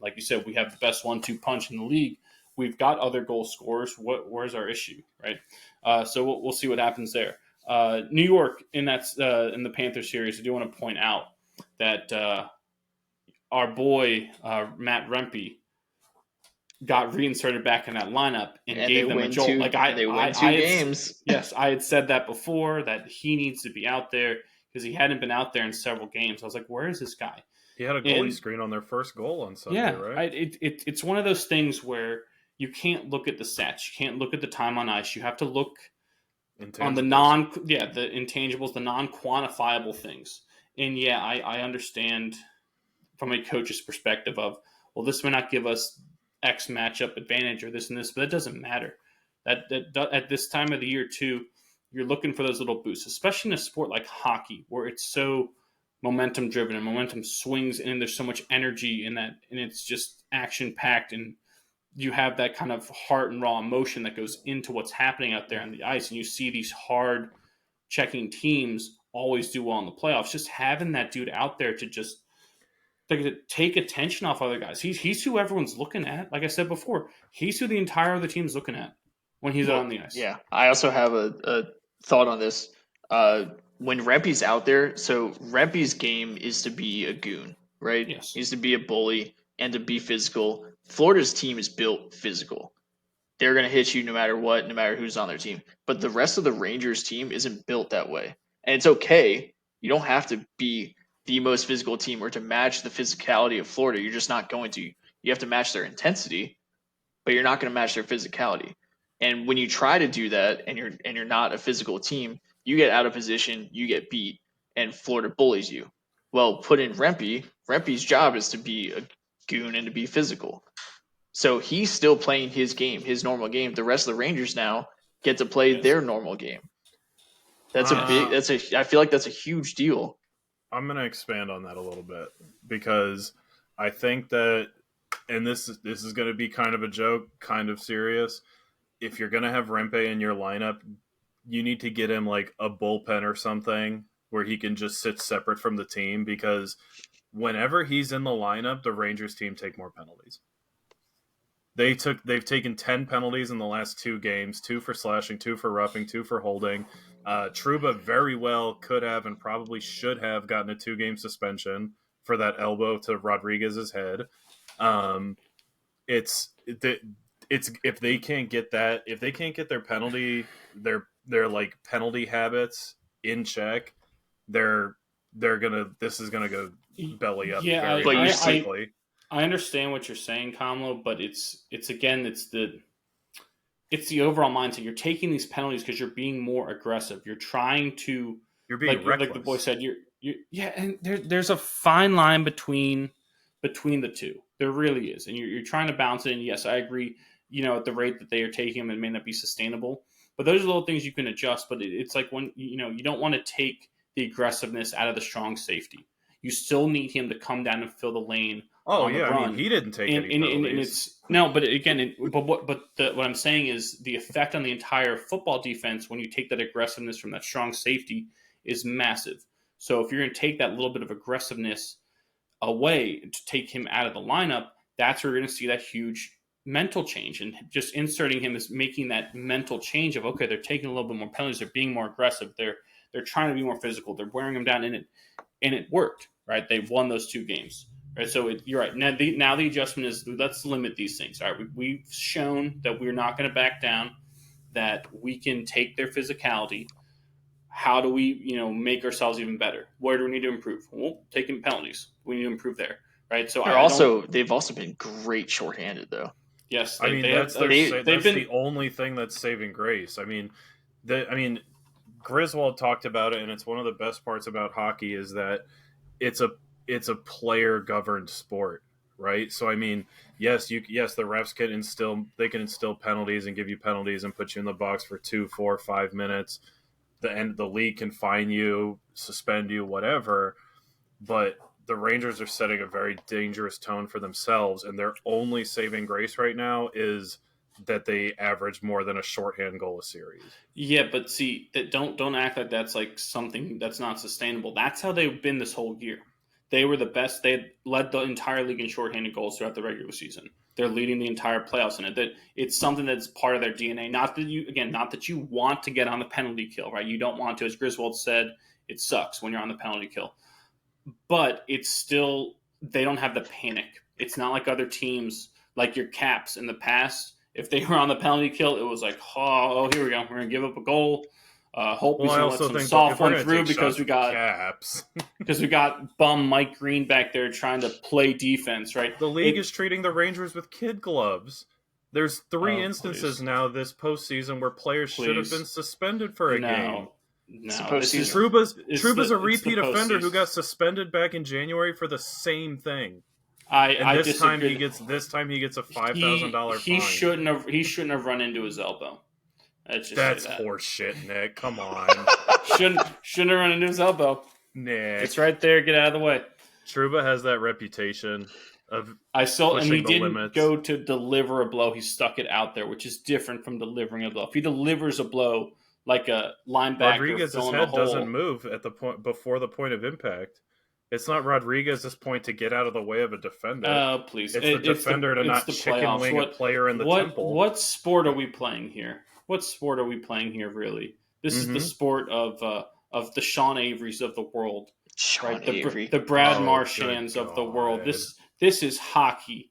S1: like you said, we have the best 1-2 punch in the league. We've got other goal scorers. Where's our issue, right? So we'll see what happens there. New York in the Panthers series, I do want to point out that our boy Matt Rempe got reinserted back in that lineup and gave them a jolt.
S2: They win 2 games.
S1: Yes, I had said that before, that he needs to be out there because he hadn't been out there in several games. I was like, where is this guy?
S3: He had a goalie screen on their first goal on Sunday, right?
S1: It's one of those things where you can't look at the stats. You can't look at the time on ice. You have to look on the the intangibles, the non-quantifiable things. And yeah, I understand from a coach's perspective of, well, this may not give us X matchup advantage or this and this, but it doesn't matter. That at this time of the year too, you're looking for those little boosts, especially in a sport like hockey where it's so momentum driven and momentum swings and there's so much energy in that, and it's just action packed, and you have that kind of heart and raw emotion that goes into what's happening out there on the ice, and you see these hard checking teams always do well in the playoffs. Just having that dude out there to just take attention off other guys. He's who everyone's looking at. Like I said before, he's who the entire other team's looking at when he's out on the ice.
S2: Yeah, I also have a thought on this. When Rempe's out there, so Rempe's game is to be a goon, right?
S1: Yes.
S2: He's to be a bully and to be physical. Florida's team is built physical. They're going to hit you no matter what, no matter who's on their team. But the rest of the Rangers team isn't built that way. And it's okay. You don't have to be the most physical team or to match the physicality of Florida. You're just not going to. You have to match their intensity, but you're not going to match their physicality. And when you try to do that and you're not a physical team, you get out of position, you get beat, and Florida bullies you. Well, put in Rempe. Rempe's job is to be a goon and to be physical. So he's still playing his game, his normal game. The rest of the Rangers now get to play their normal game. I feel like that's a huge deal.
S3: I'm going to expand on that a little bit because I think that, and this is going to be kind of a joke, kind of serious. If you're going to have Rempe in your lineup, you need to get him like a bullpen or something where he can just sit separate from the team, because whenever he's in the lineup, the Rangers team take more penalties. They've taken 10 penalties in the last 2 games, 2 for slashing, 2 for roughing, 2 for holding. Trouba very well could have and probably should have gotten a 2-game suspension for that elbow to Rodriguez's head. It's if they can't get their penalty, their like penalty habits in check, this is gonna go belly up very quickly.
S1: I understand what you're saying, Kamlo, but it's again, it's the overall mindset. You're taking these penalties because you're being more aggressive. You're trying to,
S3: You're being
S1: like the boy
S3: reckless.
S1: said, yeah, and there's a fine line between the two. There really is, and you're trying to balance it. And yes, I agree. At the rate that they are taking him, it may not be sustainable. But those are little things you can adjust. But it's like when you don't want to take the aggressiveness out of the strong safety. You still need him to come down and fill the lane
S3: Oh
S1: on the
S3: yeah, I mean
S1: run.
S3: he didn't take any
S1: And
S3: penalties.
S1: it's no, but again, what I'm saying is the effect on the entire football defense when you take that aggressiveness from that strong safety is massive. So if you're going to take that little bit of aggressiveness away to take him out of the lineup, that's where you're going to see that huge mental change. And just inserting him is making that mental change of, okay, they're taking a little bit more penalties, they're being more aggressive, they're trying to be more physical, they're wearing him down, and it worked, right? They won those 2 games. Right, so you're right. Now the adjustment is let's limit these things. All right, we've shown that we're not going to back down, that we can take their physicality. How do we, make ourselves even better? Where do we need to improve? Well, taking penalties, we need to improve there, right? So
S2: they've also been great shorthanded though.
S1: yes,
S3: I mean, that's the only thing that's saving grace. I mean, Griswold talked about it, and it's one of the best parts about hockey is that it's a player governed sport, right? So I mean, yes, the refs can instill penalties and give you penalties and put you in the box for 2, 4, 5 minutes. The league can fine you, suspend you, whatever. But the Rangers are setting a very dangerous tone for themselves, and their only saving grace right now is that they average more than a shorthand goal a series.
S1: Yeah, but see, that don't act like that's like something that's not sustainable. That's how they've been this whole year. They were the best. They led the entire league in shorthanded goals throughout the regular season. They're leading the entire playoffs in it. That it's something that's part of their DNA. Not that you want to get on the penalty kill, right? You don't want to, as Griswold said, it sucks when you're on the penalty kill. But it's still, they don't have the panic. It's not like other teams, like your Caps in the past. If they were on the penalty kill, it was like, oh, here we go. We're gonna give up a goal. Hope he's gonna let some soft one through because we got
S3: Caps.
S1: because we got bum Mike Green back there trying to play defense, right?
S3: The league is treating the Rangers with kid gloves. There's 3 instances now this postseason where players should have been suspended for a game.
S1: No,
S3: Trouba's a repeat offender who got suspended back in January for the same thing. This time he gets a $5,000 fine.
S1: He shouldn't have run into his elbow.
S3: That's horse shit, Nick. Come on.
S1: shouldn't have run into his elbow.
S3: Nick.
S1: It's right there. Get out of the way.
S3: Trouba has that reputation of
S1: and he didn't
S3: limits.
S1: Go to deliver a blow. He stuck it out there, which is different from delivering a blow. If he delivers a blow like a linebacker,
S3: Rodriguez's head doesn't move at the point before the point of impact. It's not Rodriguez's point to get out of the way of a defender.
S1: Oh, please.
S3: It's the defender to not chicken wing a player in the temple.
S1: What sport are we playing here? What sport are we playing here, really? This is the sport of the Sean Averys of the world. The Brad Marchands of the world. This is hockey.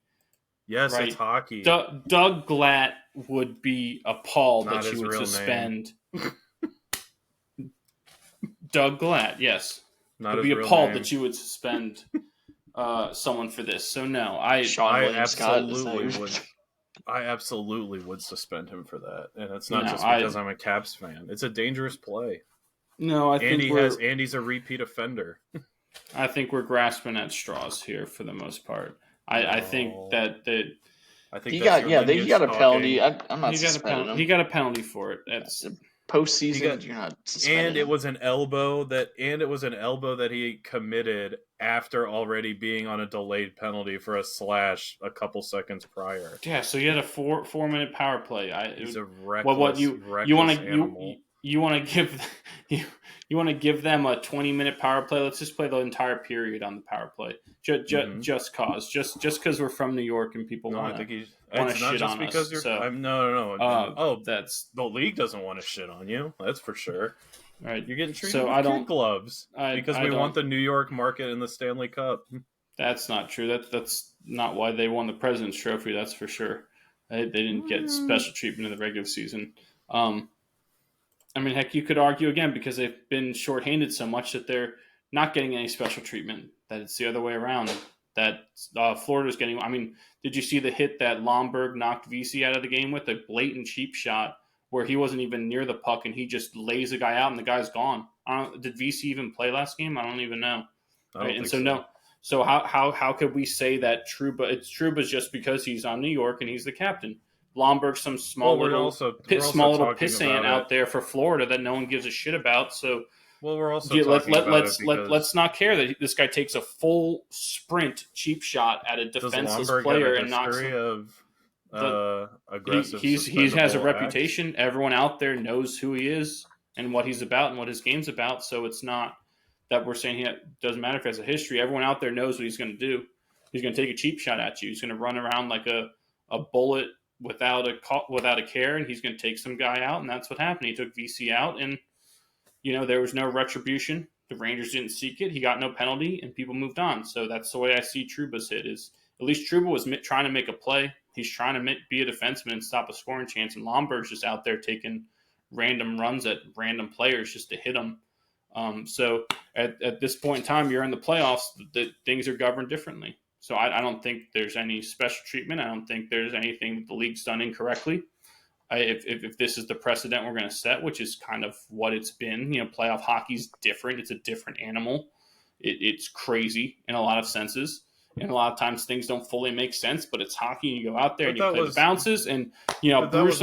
S3: Yes,
S1: right?
S3: It's hockey.
S1: Doug Glatt would be appalled that you would suspend. Doug Glatt, yes. Would be appalled that you would suspend someone for this. So no, I
S3: absolutely would suspend him for that, and it's not just because I'm a Caps fan. It's a dangerous play.
S1: No,
S3: Andy's a repeat offender.
S1: I think we're grasping at straws here for the most part. I think that
S2: he got a penalty. I'm not suspending him.
S1: He got a penalty for it. That's
S2: postseason. You're not suspending
S3: and it was an elbow that he committed after already being on a delayed penalty for a slash a couple seconds prior.
S1: Yeah, so you had a 4-minute power play.
S3: He's a reckless animal.
S1: You want to give them a 20-minute power play? Let's just play the entire period on the power play. Just because we're from New York and people want to shit on us.
S3: The league doesn't want to shit on you. That's for sure.
S1: Right,
S3: you're getting treated with kid gloves because we want the New York market in the Stanley Cup.
S1: That's not true. That's not why they won the President's Trophy. That's for sure. They didn't get special treatment in the regular season. I mean, heck, you could argue again because they've been shorthanded so much that they're not getting any special treatment. That it's the other way around. that Florida's getting. I mean, did you see the hit that Lomberg knocked VC out of the game with? A blatant cheap shot where he wasn't even near the puck and he just lays a guy out and the guy's gone. Did VC even play last game? I don't even know. Right? And so no. So how could we say that Trouba's just because he's on New York and he's the captain? Lomberg's some small little pissant out there for Florida that no one gives a shit about. So
S3: we're also talking about it because
S1: let's not care that this guy takes a full sprint cheap shot at a defenseless player and knocks him.
S3: Aggressive.
S1: He has a reputation. Acts. Everyone out there knows who he is and what he's about and what his game's about. So it's not that we're saying he doesn't matter if he has a history. Everyone out there knows what he's going to do. He's going to take a cheap shot at you. He's going to run around like a bullet without a care, and he's going to take some guy out, and that's what happened. He took VC out, and there was no retribution. The Rangers didn't seek it. He got no penalty, and people moved on. So that's the way I see Trouba's hit. Is at least Trouba was trying to make a play. He's trying to be a defenseman and stop a scoring chance, and Lomberg's just out there taking random runs at random players just to hit them. So at this point in time, you're in the playoffs. Things are governed differently. So I don't think there's any special treatment. I don't think there's anything that the league's done incorrectly. If this is the precedent we're going to set, which is kind of what it's been, playoff hockey's different. It's a different animal. It's crazy in a lot of senses. And a lot of times things don't fully make sense, but it's hockey. And you go out there and you play the bounces, and a bruise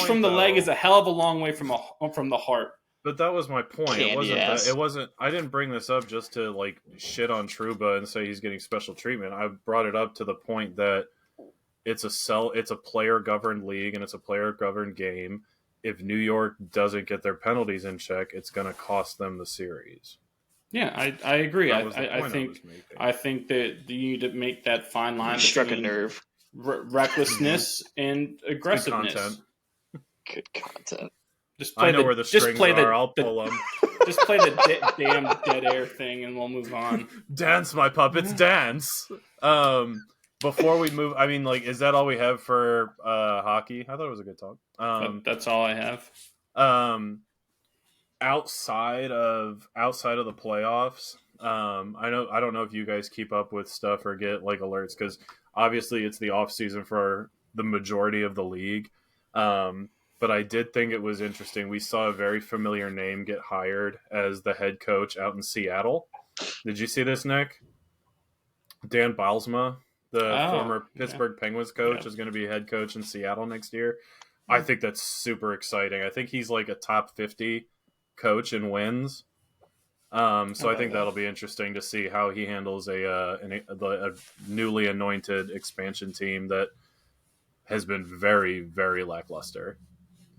S1: from the leg is a hell of a long way from the heart.
S3: But that was my point. It wasn't. I didn't bring this up just to shit on Trouba and say he's getting special treatment. I brought it up to the point that it's a player governed league and it's a player governed game. If New York doesn't get their penalties in check, it's going to cost them the series.
S1: Yeah, I agree. I think that you need to make that fine line
S2: struck a nerve.
S1: Recklessness and aggressiveness.
S2: Good content.
S1: Just play
S3: where the strings are. I'll pull them.
S1: Just play the damn dead air thing, and we'll move on.
S3: Dance, my puppets, dance. Before we move, is that all we have for hockey? I thought it was a good talk.
S1: That's all I have.
S3: Outside of the playoffs, I don't know if you guys keep up with stuff or get alerts, because obviously it's the off season for the majority of the league. But I did think it was interesting. We saw a very familiar name get hired as the head coach out in Seattle. Did you see this, Nick? Dan Bylsma, the former Pittsburgh Penguins coach, is going to be head coach in Seattle next year. I think that's super exciting. I think he's a top 50 coach in wins. So I think that'll be interesting to see how he handles a newly anointed expansion team that has been very, very lackluster.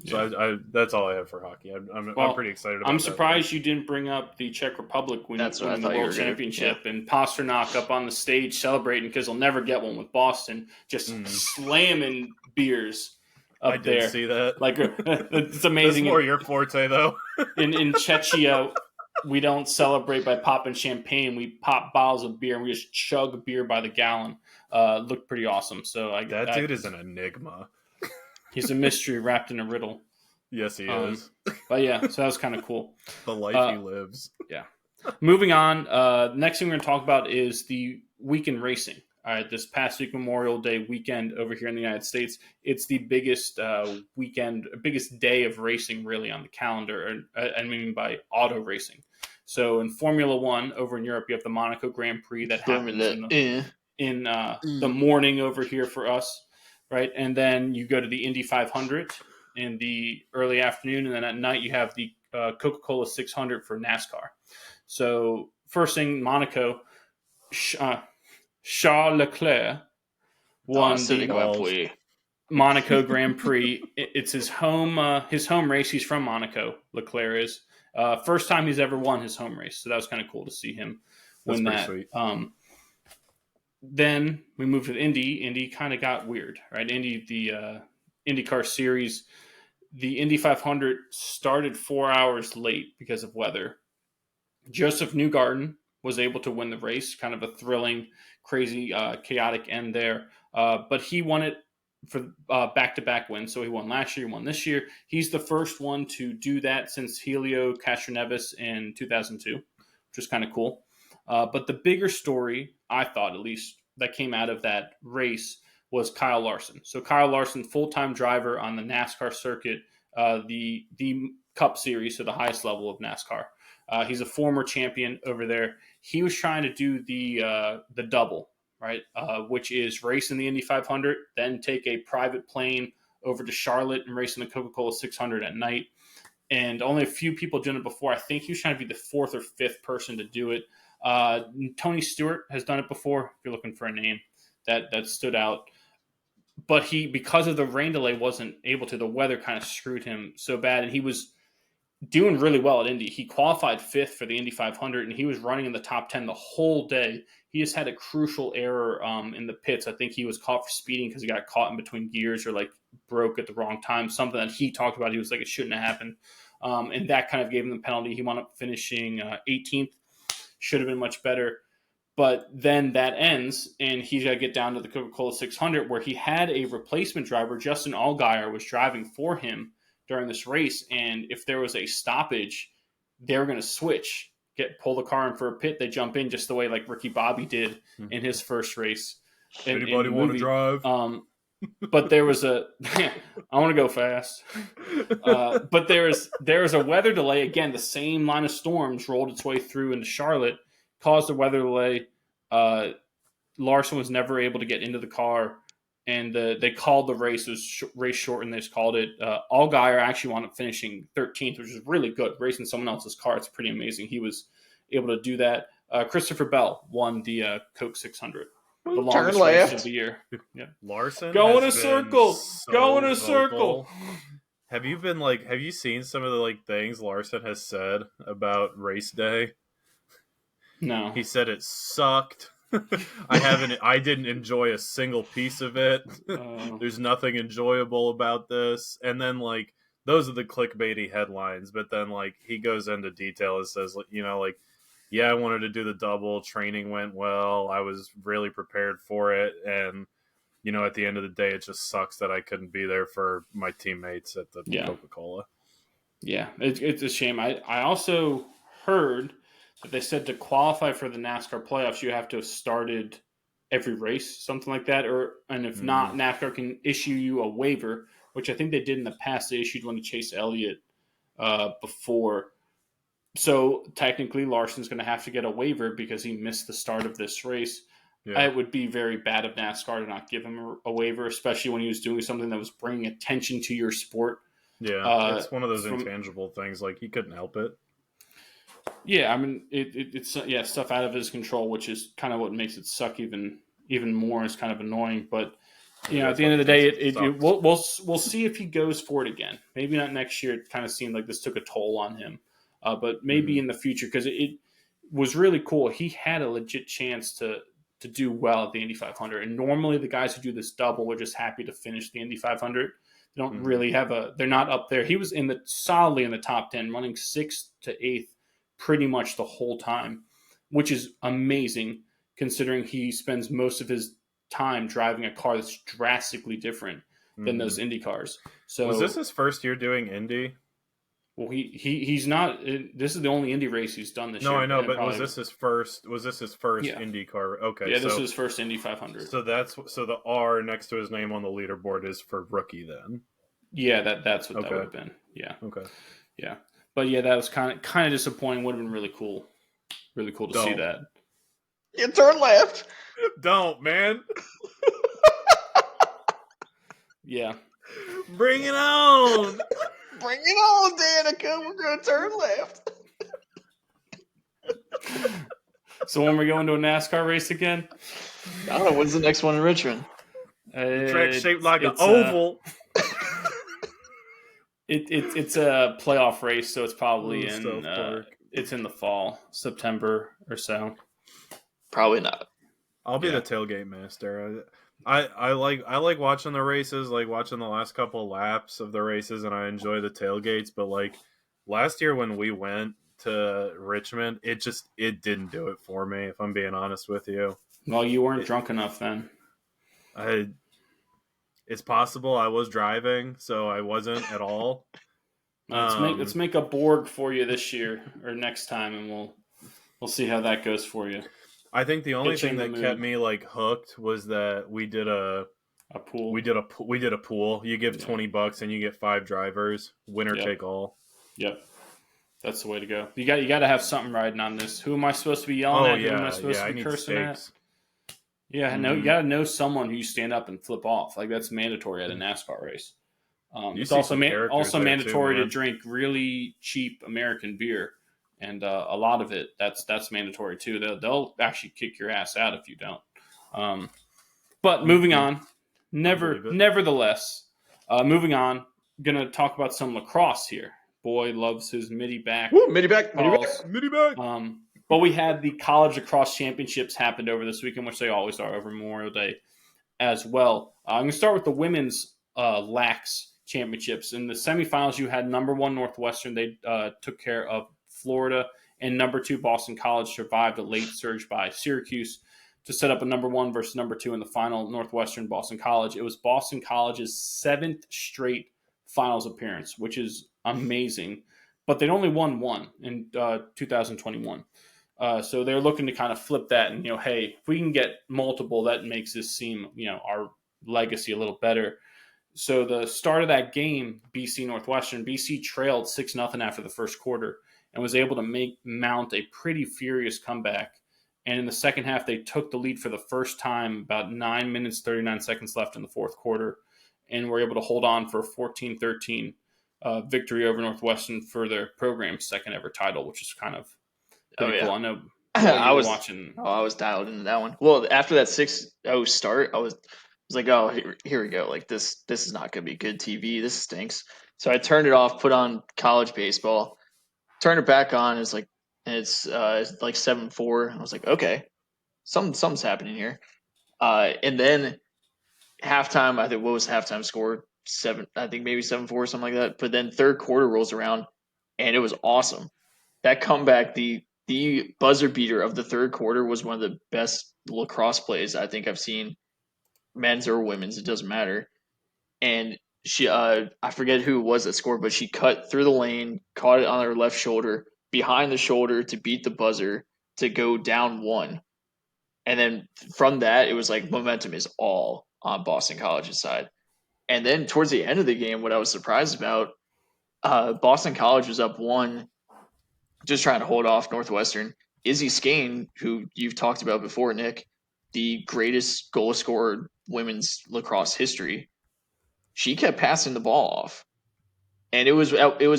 S3: So that's all I have for hockey. I'm pretty excited about it.
S1: I'm surprised you didn't bring up the Czech Republic winning the World Championship and Pasternak up on the stage celebrating because he'll never get one with Boston, just slamming beers up there. I
S3: did see that.
S1: It's amazing.
S3: That's more your forte, though.
S1: in Czechia, we don't celebrate by popping champagne. We pop bottles of beer and we just chug beer by the gallon. Looked pretty awesome. So
S3: that dude is an enigma.
S1: He's a mystery wrapped in a riddle.
S3: Yes, he is.
S1: But yeah, so that was kind of cool.
S3: The life he lives.
S1: Yeah. Moving on. Next thing we're going to talk about is the weekend racing. All right, this past week, Memorial Day weekend over here in the United States, it's the biggest biggest day of racing really on the calendar. I mean by auto racing. So in Formula One over in Europe, you have the Monaco Grand Prix that happens in the morning over here for us. Right, and then you go to the Indy 500 in the early afternoon, and then at night you have the Coca-Cola 600 for NASCAR. So first thing, Monaco, Charles Leclerc won the Monaco Grand Prix. It's his home race. He's from Monaco. Leclerc is first time he's ever won his home race, so that was kind of cool to see him win that. Sweet. Then we moved to Indy. Indy kind of got weird, right? The IndyCar series, the Indy 500 started 4 hours late because of weather. Joseph Newgarden was able to win the race, kind of a thrilling, crazy, chaotic end there. But he won it for back-to-back wins. So he won last year, he won this year. He's the first one to do that since Helio Castroneves in 2002, which is kind of cool. But the bigger story I thought at least, that came out of that race was Kyle Larson. So Kyle Larson, full-time driver on the NASCAR circuit, the Cup Series, so the highest level of NASCAR. He's a former champion over there. He was trying to do the double, right, which is race in the Indy 500, then take a private plane over to Charlotte and race in the Coca-Cola 600 at night. And only a few people done it before. I think he was trying to be the fourth or fifth person to do it. Tony Stewart has done it before, if you're looking for a name that stood out. But he, because of the rain delay, wasn't able to. The weather kind of screwed him so bad, and he was doing really well at Indy. He qualified fifth for the Indy 500, and he was running in the top 10 the whole day. He just had a crucial error in the pits. I think he was caught for speeding because he got caught in between gears or like broke at the wrong time, something that he talked about. He was like, it shouldn't have happened. And that kind of gave him the penalty. He wound up finishing 18th. Should have been much better. But then that ends, and he's got to get down to the Coca-Cola 600, where he had a replacement driver. Justin Allgaier was driving for him during this race, and if there was a stoppage, they were going to switch, pull the car in for a pit. They jump in just the way like Ricky Bobby did in his first race.
S3: Anybody want to drive?
S1: But there was I want to go fast. But there was a weather delay. Again, the same line of storms rolled its way through into Charlotte, caused a weather delay. Larson was never able to get into the car, and they called the race. It was race short, and they just called it. Allgaier actually wound up finishing 13th, which is really good. Racing someone else's car, it's pretty amazing. He was able to do that. Christopher Bell won the Coke 600. The longest race of the year. Yeah.
S3: Larson
S1: go in a circle.
S3: So
S1: go in a circle.
S3: Have you seen some of the things Larson has said about race day?
S1: No.
S3: He said it sucked. I didn't enjoy a single piece of it. There's nothing enjoyable about this. And then those are the clickbaity headlines, but then he goes into detail and says, yeah, I wanted to do the double. Training went well. I was really prepared for it. And, at the end of the day, it just sucks that I couldn't be there for my teammates at the Coca-Cola.
S1: Yeah, it's a shame. I also heard that they said to qualify for the NASCAR playoffs, you have to have started every race, something like that. And if not, NASCAR can issue you a waiver, which I think they did in the past. They issued one to Chase Elliott before. So technically, Larson's going to have to get a waiver because he missed the start of this race. Yeah. It would be very bad of NASCAR to not give him a waiver, especially when he was doing something that was bringing attention to your sport.
S3: Yeah, it's one of those intangible things. He couldn't help it.
S1: Yeah, I mean, it's stuff out of his control, which is kind of what makes it suck even more. It's kind of annoying, but at the end of the day, we'll see if he goes for it again. Maybe not next year. It kind of seemed like this took a toll on him. But maybe in the future, because it was really cool. He had a legit chance to do well at the Indy 500. And normally the guys who do this double are just happy to finish the Indy 500. They don't really they're not up there. He was solidly in the top 10, running 6th to 8th pretty much the whole time, which is amazing considering he spends most of his time driving a car that's drastically different than those Indy cars. So
S3: was this his first year doing Indy?
S1: Well, he's not. This is the only Indy race he's done this year.
S3: No, I know, but was this his first IndyCar? Okay,
S1: yeah, this is his first Indy 500.
S3: So the R next to his name on the leaderboard is for rookie then.
S1: Yeah, that's what that would have been. Yeah.
S3: Okay.
S1: Yeah, but yeah, that was kind of disappointing. Would have been really cool to see that.
S2: You turn left.
S3: Don't, man.
S1: Yeah.
S3: Bring it on.
S2: Bring it on, Danica. We're going to turn left.
S1: So when we go into a NASCAR race again?
S2: I don't know. When's the next one in Richmond?
S3: The track's shaped like an oval.
S1: It's a playoff race, so it's probably it's in the fall, September or so.
S2: Probably not.
S3: I'll be the tailgate master. I like watching the races, like watching the last couple of laps of the races, and I enjoy the tailgates. But last year when we went to Richmond, it didn't do it for me. If I'm being honest with you.
S1: Well, you weren't drunk enough then.
S3: It's possible I was driving, so I wasn't at all.
S1: Let's make a Borg for you this year or next time, and we'll see how that goes for you.
S3: I think the only
S1: Pitching
S3: thing
S1: the
S3: that kept
S1: mood.
S3: me like hooked was that we did a
S1: pool.
S3: we did a pool. You give
S1: Yeah.
S3: $20 and you get 5 drivers, winner
S1: Yep.
S3: take all.
S1: Yep. That's the way to go. You got to have something riding on this. Who am I supposed to be yelling
S3: Oh
S1: at? Who am I
S3: yeah,
S1: supposed
S3: yeah.
S1: to
S3: I
S1: be
S3: need
S1: cursing at?
S3: stakes.
S1: Yeah, no, you
S3: Mm-hmm.
S1: got to know someone who you stand up and flip off. Like that's mandatory at a NASCAR race.
S3: You
S1: It's
S3: see some characters
S1: also
S3: there too,
S1: mandatory to
S3: man.
S1: drink really cheap American beer, and a lot of it that's mandatory too. They'll actually kick your ass out if you don't. But moving on,
S3: I believe it.
S1: nevertheless, moving on, gonna talk about some lacrosse here. Boy loves his midi back
S2: Woo, midi back,
S1: calls.
S3: Mini back.
S1: But we had the college lacrosse championships happened over this weekend, which they always are over Memorial Day as well. I'm going to start with the women's LAX championships. In the semifinals, you had number 1 Northwestern. They took care of Florida, and number 2 Boston College survived a late surge by Syracuse to set up a number 1 versus number 2 in the final. Northwestern Boston College. It was Boston College's 7th straight finals appearance, which is amazing. But they'd only won one in 2021. So they're looking to kind of flip that and, hey, if we can get multiple, that makes this seem, our legacy a little better. So the start of that game, BC trailed 6-0 after the first quarter and was able to mount a pretty furious comeback. And in the second half, they took the lead for the first time, about 9 minutes, 39 seconds left in the fourth quarter, and were able to hold on for a 14-13 victory over Northwestern for their program's second ever title, which is kind of pretty cool. I know you were watching.
S2: I was dialed into that one. Well, after that 6-0 start, I was like, oh, here we go. Like this is not going to be good TV. This stinks. So I turned it off, put on college baseball, turned it back on. It's like it's like 7-4. I was like, okay, something's happening here. And then halftime, I think what was halftime score? I think maybe 7-4, something like that. But then third quarter rolls around, and it was awesome. That comeback, the buzzer beater of the third quarter was one of the best lacrosse plays I think I've seen, men's or women's, it doesn't matter. And she, I forget who it was that scored, but she cut through the lane, caught it on her left shoulder, behind the shoulder to beat the buzzer to go down 1. And then from that, it was like momentum is all on Boston College's side. And then towards the end of the game, what I was surprised about, Boston College was up 1, just trying to hold off Northwestern. Izzy Skane, who you've talked about before, Nick, the greatest goal scorer women's lacrosse history, she kept passing the ball off. And it was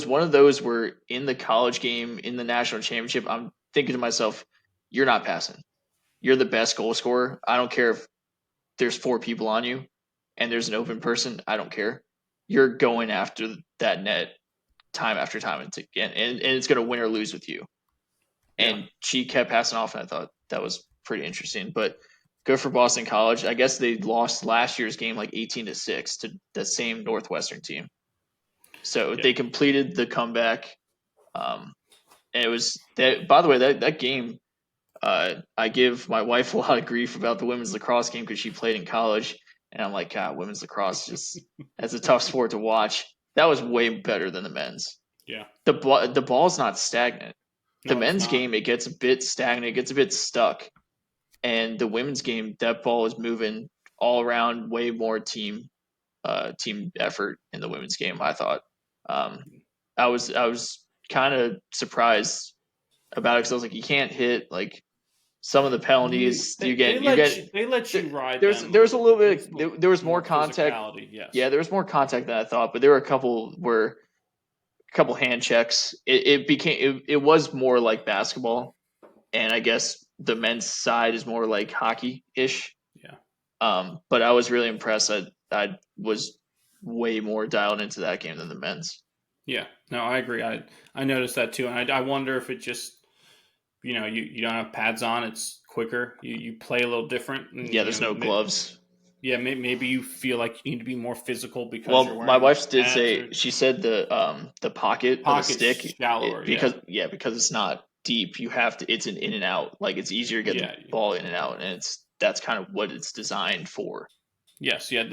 S2: one of those where in the college game, in the national championship, I'm thinking to myself, you're not passing. You're the best goal scorer. I don't care if there's 4 people on you and there's an open person. I don't care. You're going after that net time after time and it's going to win or lose with you. And she kept passing off, and I thought that was pretty interesting. But good for Boston College. I guess they lost last year's game like 18-6 to the same Northwestern team. So they completed the comeback. And it was that. By the way, that game, I give my wife a lot of grief about the women's lacrosse game because she played in college, and I'm like, God, women's lacrosse just that's a tough sport to watch. That was way better than the men's.
S1: Yeah,
S2: the ball's not stagnant. The
S1: no, it's
S2: men's
S1: not.
S2: game, it gets a bit stagnant, it gets a bit stuck. And the women's game, that ball is moving all around, way more team effort in the women's game, I thought. I was kind of surprised about it because I was like, you can't hit like some of the penalties you get.
S1: They let you ride
S2: There's
S1: them.
S2: a little bit.
S1: Little
S2: There was more contact.
S1: physicality. Yes.
S2: Yeah, there was more contact than I thought, but there were a couple hand checks. It was more like basketball, and I guess the men's side is more like hockey ish.
S1: Yeah.
S2: But I was really impressed. I was way more dialed into that game than the men's.
S1: Yeah. No, I agree. I noticed that too, and I wonder if it just you don't have pads on. It's quicker. You play a little different. And,
S2: Yeah, there's no gloves.
S1: Yeah, maybe you feel like you need to be more physical because you're
S2: Well,
S1: wearing
S2: my wife did
S1: pads
S2: say she said the pocket of the
S1: pockets
S2: stick
S1: shallower.
S2: because it's not deep. You have to. It's an in and out. Like it's easier to get the ball in and out, and that's kind of what it's designed for.
S1: Yes, yeah.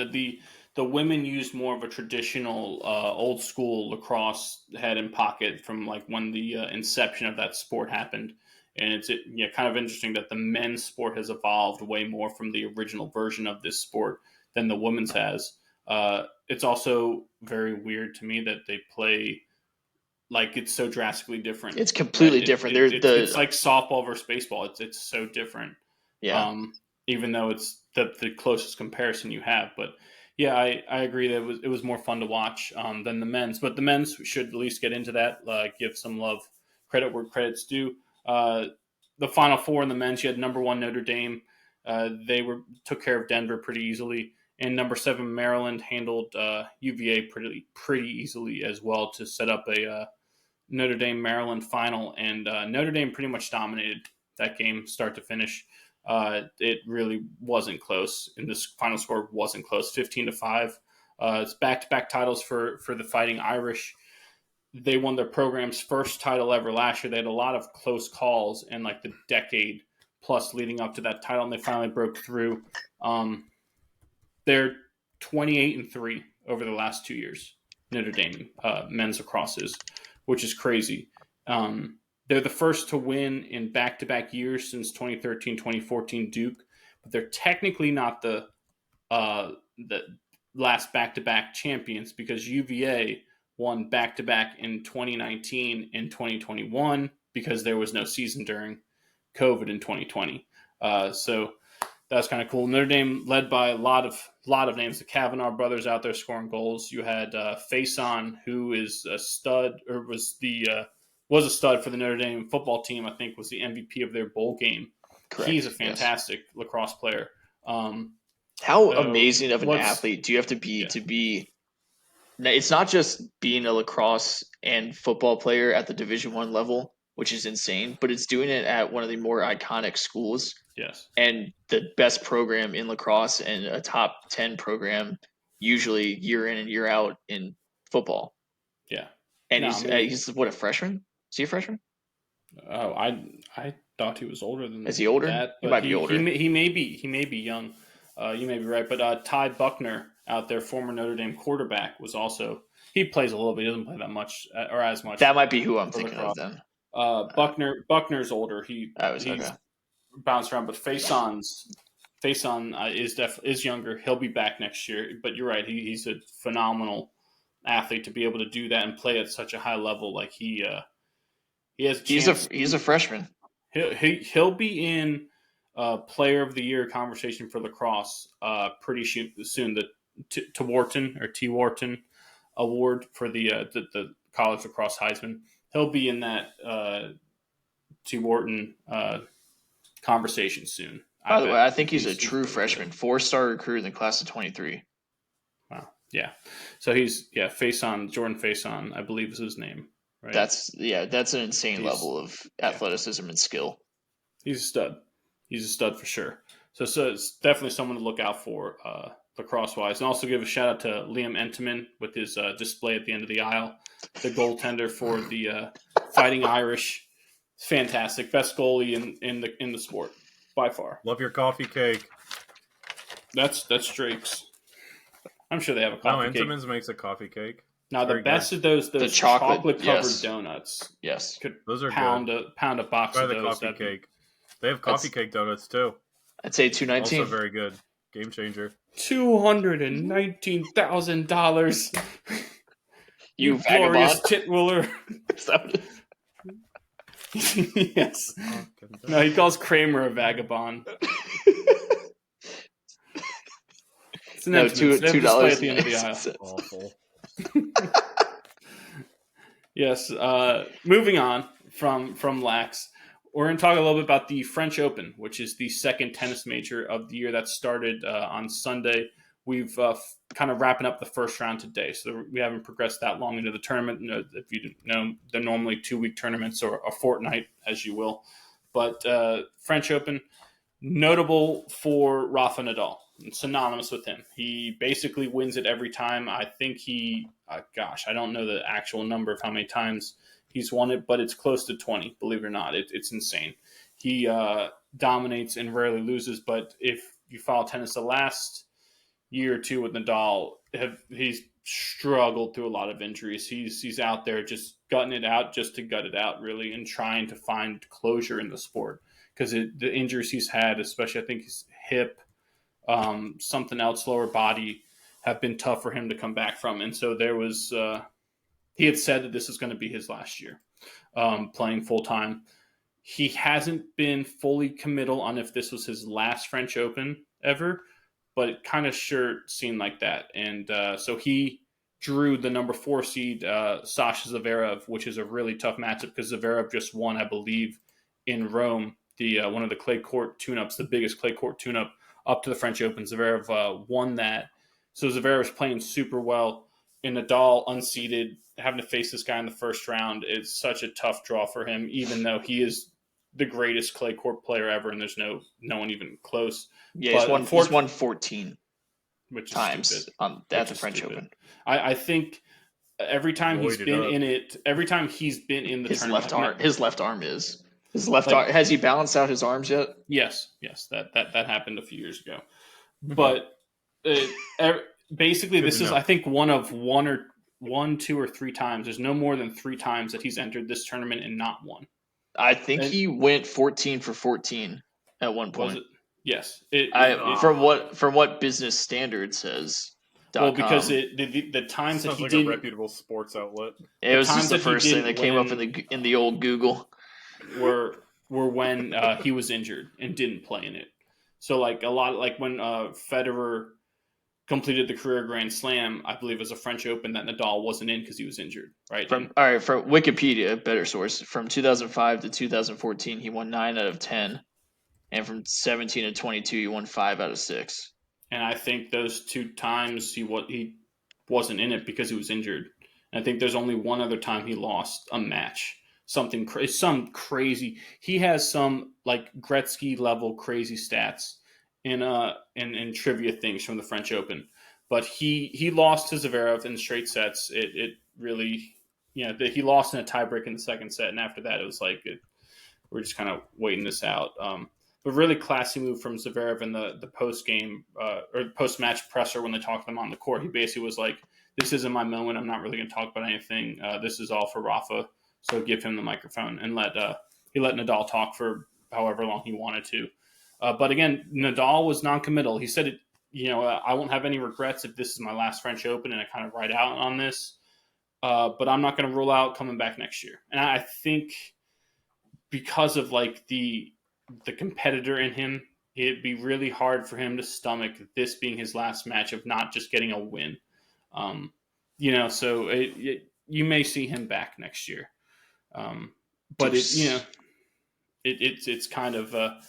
S1: The women use more of a traditional old school lacrosse head and pocket from like when the inception of that sport happened And it's kind of interesting that the men's sport has evolved way more from the original version of this sport than the women's has. It's also very weird to me that they play like it's so drastically different.
S2: It's completely different.
S1: It's like softball versus baseball. It's so different.
S2: Yeah.
S1: Even though it's the closest comparison you have. But yeah, I agree that it was more fun to watch than the men's. But the men's should at least get into that. Give some credit where credit's due. The Final Four in the men's, you had number 1 Notre Dame. They took care of Denver pretty easily. And number 7 Maryland handled UVA pretty easily as well to set up a Notre Dame Maryland final. And Notre Dame pretty much dominated that game start to finish. It really wasn't close, and this final score wasn't close, 15-5. It's back-to-back titles for the Fighting Irish. They won their program's first title ever last year. They had a lot of close calls in like the decade plus leading up to that title, and they finally broke through. They're 28-3 over the last 2 years. Notre Dame men's lacrosse is, which is crazy. They're the first to win in back-to-back years since 2013, 2014 Duke, but they're technically not the last back-to-back champions because UVA won back-to-back in 2019 and 2021 because there was no season during COVID in 2020. So that's kind of cool. Notre Dame led by a lot of names. The Kavanaugh brothers out there scoring goals. You had Faison, who is a stud, or was a stud for the Notre Dame football team. I think was the MVP of their bowl game.
S2: Correct.
S1: He's a fantastic lacrosse player.
S2: How amazing of an athlete do you have to be to be? It's not just being a lacrosse and football player at the Division I level, which is insane, but it's doing it at one of the more iconic schools.
S1: Yes.
S2: And the best program in lacrosse and a top 10 program, usually year in and year out in football.
S1: Yeah.
S2: And he's what, a freshman? Is he a freshman?
S1: Oh, I thought he was older than that.
S2: Is he older?
S1: That,
S2: he might be older.
S1: He may be young. You may be right. But Ty Buckner out there, former Notre Dame quarterback, was also – he plays a little bit. He doesn't play that much or as much.
S2: That might be who I'm thinking of then.
S1: Buckner's older. He's bounced around, but Faison is younger. He'll be back next year. But you're right. He's a phenomenal athlete to be able to do that and play at such a high level. Like he has.
S2: He's a freshman.
S1: He'll be in Player of the Year conversation for lacrosse pretty soon. The T. Wharton Award for the college lacrosse Heisman. He'll be in that T. Wharton conversation soon.
S2: By the way, I think he's a true freshman, 4-star recruit in the class of 23.
S1: Wow. Yeah. So he's Jordan Faison, I believe is his name. Right.
S2: That's an insane level of athleticism and skill.
S1: He's a stud. He's a stud for sure. So it's definitely someone to look out for lacrosse wise, and also give a shout out to Liam Entenmann with his display at the end of the aisle, the goaltender for the Fighting Irish. Fantastic, best goalie in the sport by far.
S3: Love your coffee cake.
S1: That's Drake's. I'm sure they have a coffee cake.
S3: Entenmann's makes a coffee cake.
S1: Now the best of those chocolate covered donuts.
S2: Yes,
S1: those are pound a box of those.
S3: Coffee cake. They have coffee cake donuts too.
S2: I'd say $219.
S3: Also very good. Game changer.
S1: $219,000. You glorious titwiller. Yes. No, he calls Kramer a vagabond. It's an $2 at the end of the aisle.
S3: Awful.
S1: Yes. Moving on from Lax, we're going to talk a little bit about the French Open, which is the second tennis major of the year that started on Sunday. We've kind of wrapping up the first round today, so we haven't progressed that long into the tournament. If you didn't know, they're normally 2-week tournaments or a fortnight, as you will. But French Open, notable for Rafa Nadal, synonymous with him. He basically wins it every time. I think I don't know the actual number of how many times he's won it, but it's close to 20, believe it or not. It's insane. He dominates and rarely loses, but if you follow tennis the last year or two with Nadal, he's struggled through a lot of injuries. He's out there just gutting it out just to gut it out, really, and trying to find closure in the sport because the injuries he's had, especially I think his hip, something else, lower body, have been tough for him to come back from. And so there was he had said that this is going to be his last year playing full time. He hasn't been fully committal on if this was his last French Open ever, but it kind of sure seemed like that. And so he drew the number 4 seed, Sasha Zverev, which is a really tough matchup because Zverev just won, I believe, in Rome, the one of the clay court tune-ups, the biggest clay court tune-up up to the French Open. Zverev won that. So Zverev is playing super well. And Nadal, unseeded, having to face this guy in the first round is such a tough draw for him, even though he is the greatest clay court player ever, and there's no one even close.
S2: Yeah, he's won 14 times at the French Open.
S1: I think every time he's been in it, every time he's been in the tournament,
S2: his left arm has he balanced out his arms yet?
S1: Yes, that happened a few years ago. But basically, this is I think one of 1, 2, or 3 times. There's no more than 3 times that he's entered this tournament and not won.
S2: I think he went 14 for 14 at one point.
S1: Was it? Yes.
S2: From what Business Standard says.
S1: Well, because the times that he didn't,
S3: a reputable sports outlet.
S2: It was just the first thing that came up in the old Google.
S1: Were when he was injured and didn't play in it. So like a lot, like when Federer completed the career Grand Slam, I believe it was a French Open that Nadal wasn't in because he was injured, right?
S2: From Wikipedia, better source, from 2005 to 2014, he won 9 out of 10, and from 17 to 22, he won 5 out of 6.
S1: And I think those 2 times he wasn't in it because he was injured. And I think there's only one other time he lost a match. Some crazy. He has some like Gretzky level crazy stats in trivia things from the French Open, but he lost to Zverev in straight sets. It really, he lost in a tiebreak in the second set, and after that it was like we're just kind of waiting this out. But really classy move from Zverev in the post game or post match presser when they talked to him on the court. He basically was like, "This isn't my moment. I'm not really going to talk about anything. This is all for Rafa. So give him the microphone," and he let Nadal talk for however long he wanted to. But again, Nadal was non-committal. He said, I won't have any regrets if this is my last French Open and I kind of ride out on this. But I'm not going to rule out coming back next year. And I think because of like the competitor in him, it'd be really hard for him to stomach this being his last match of not just getting a win. So you may see him back next year. But it's kind of a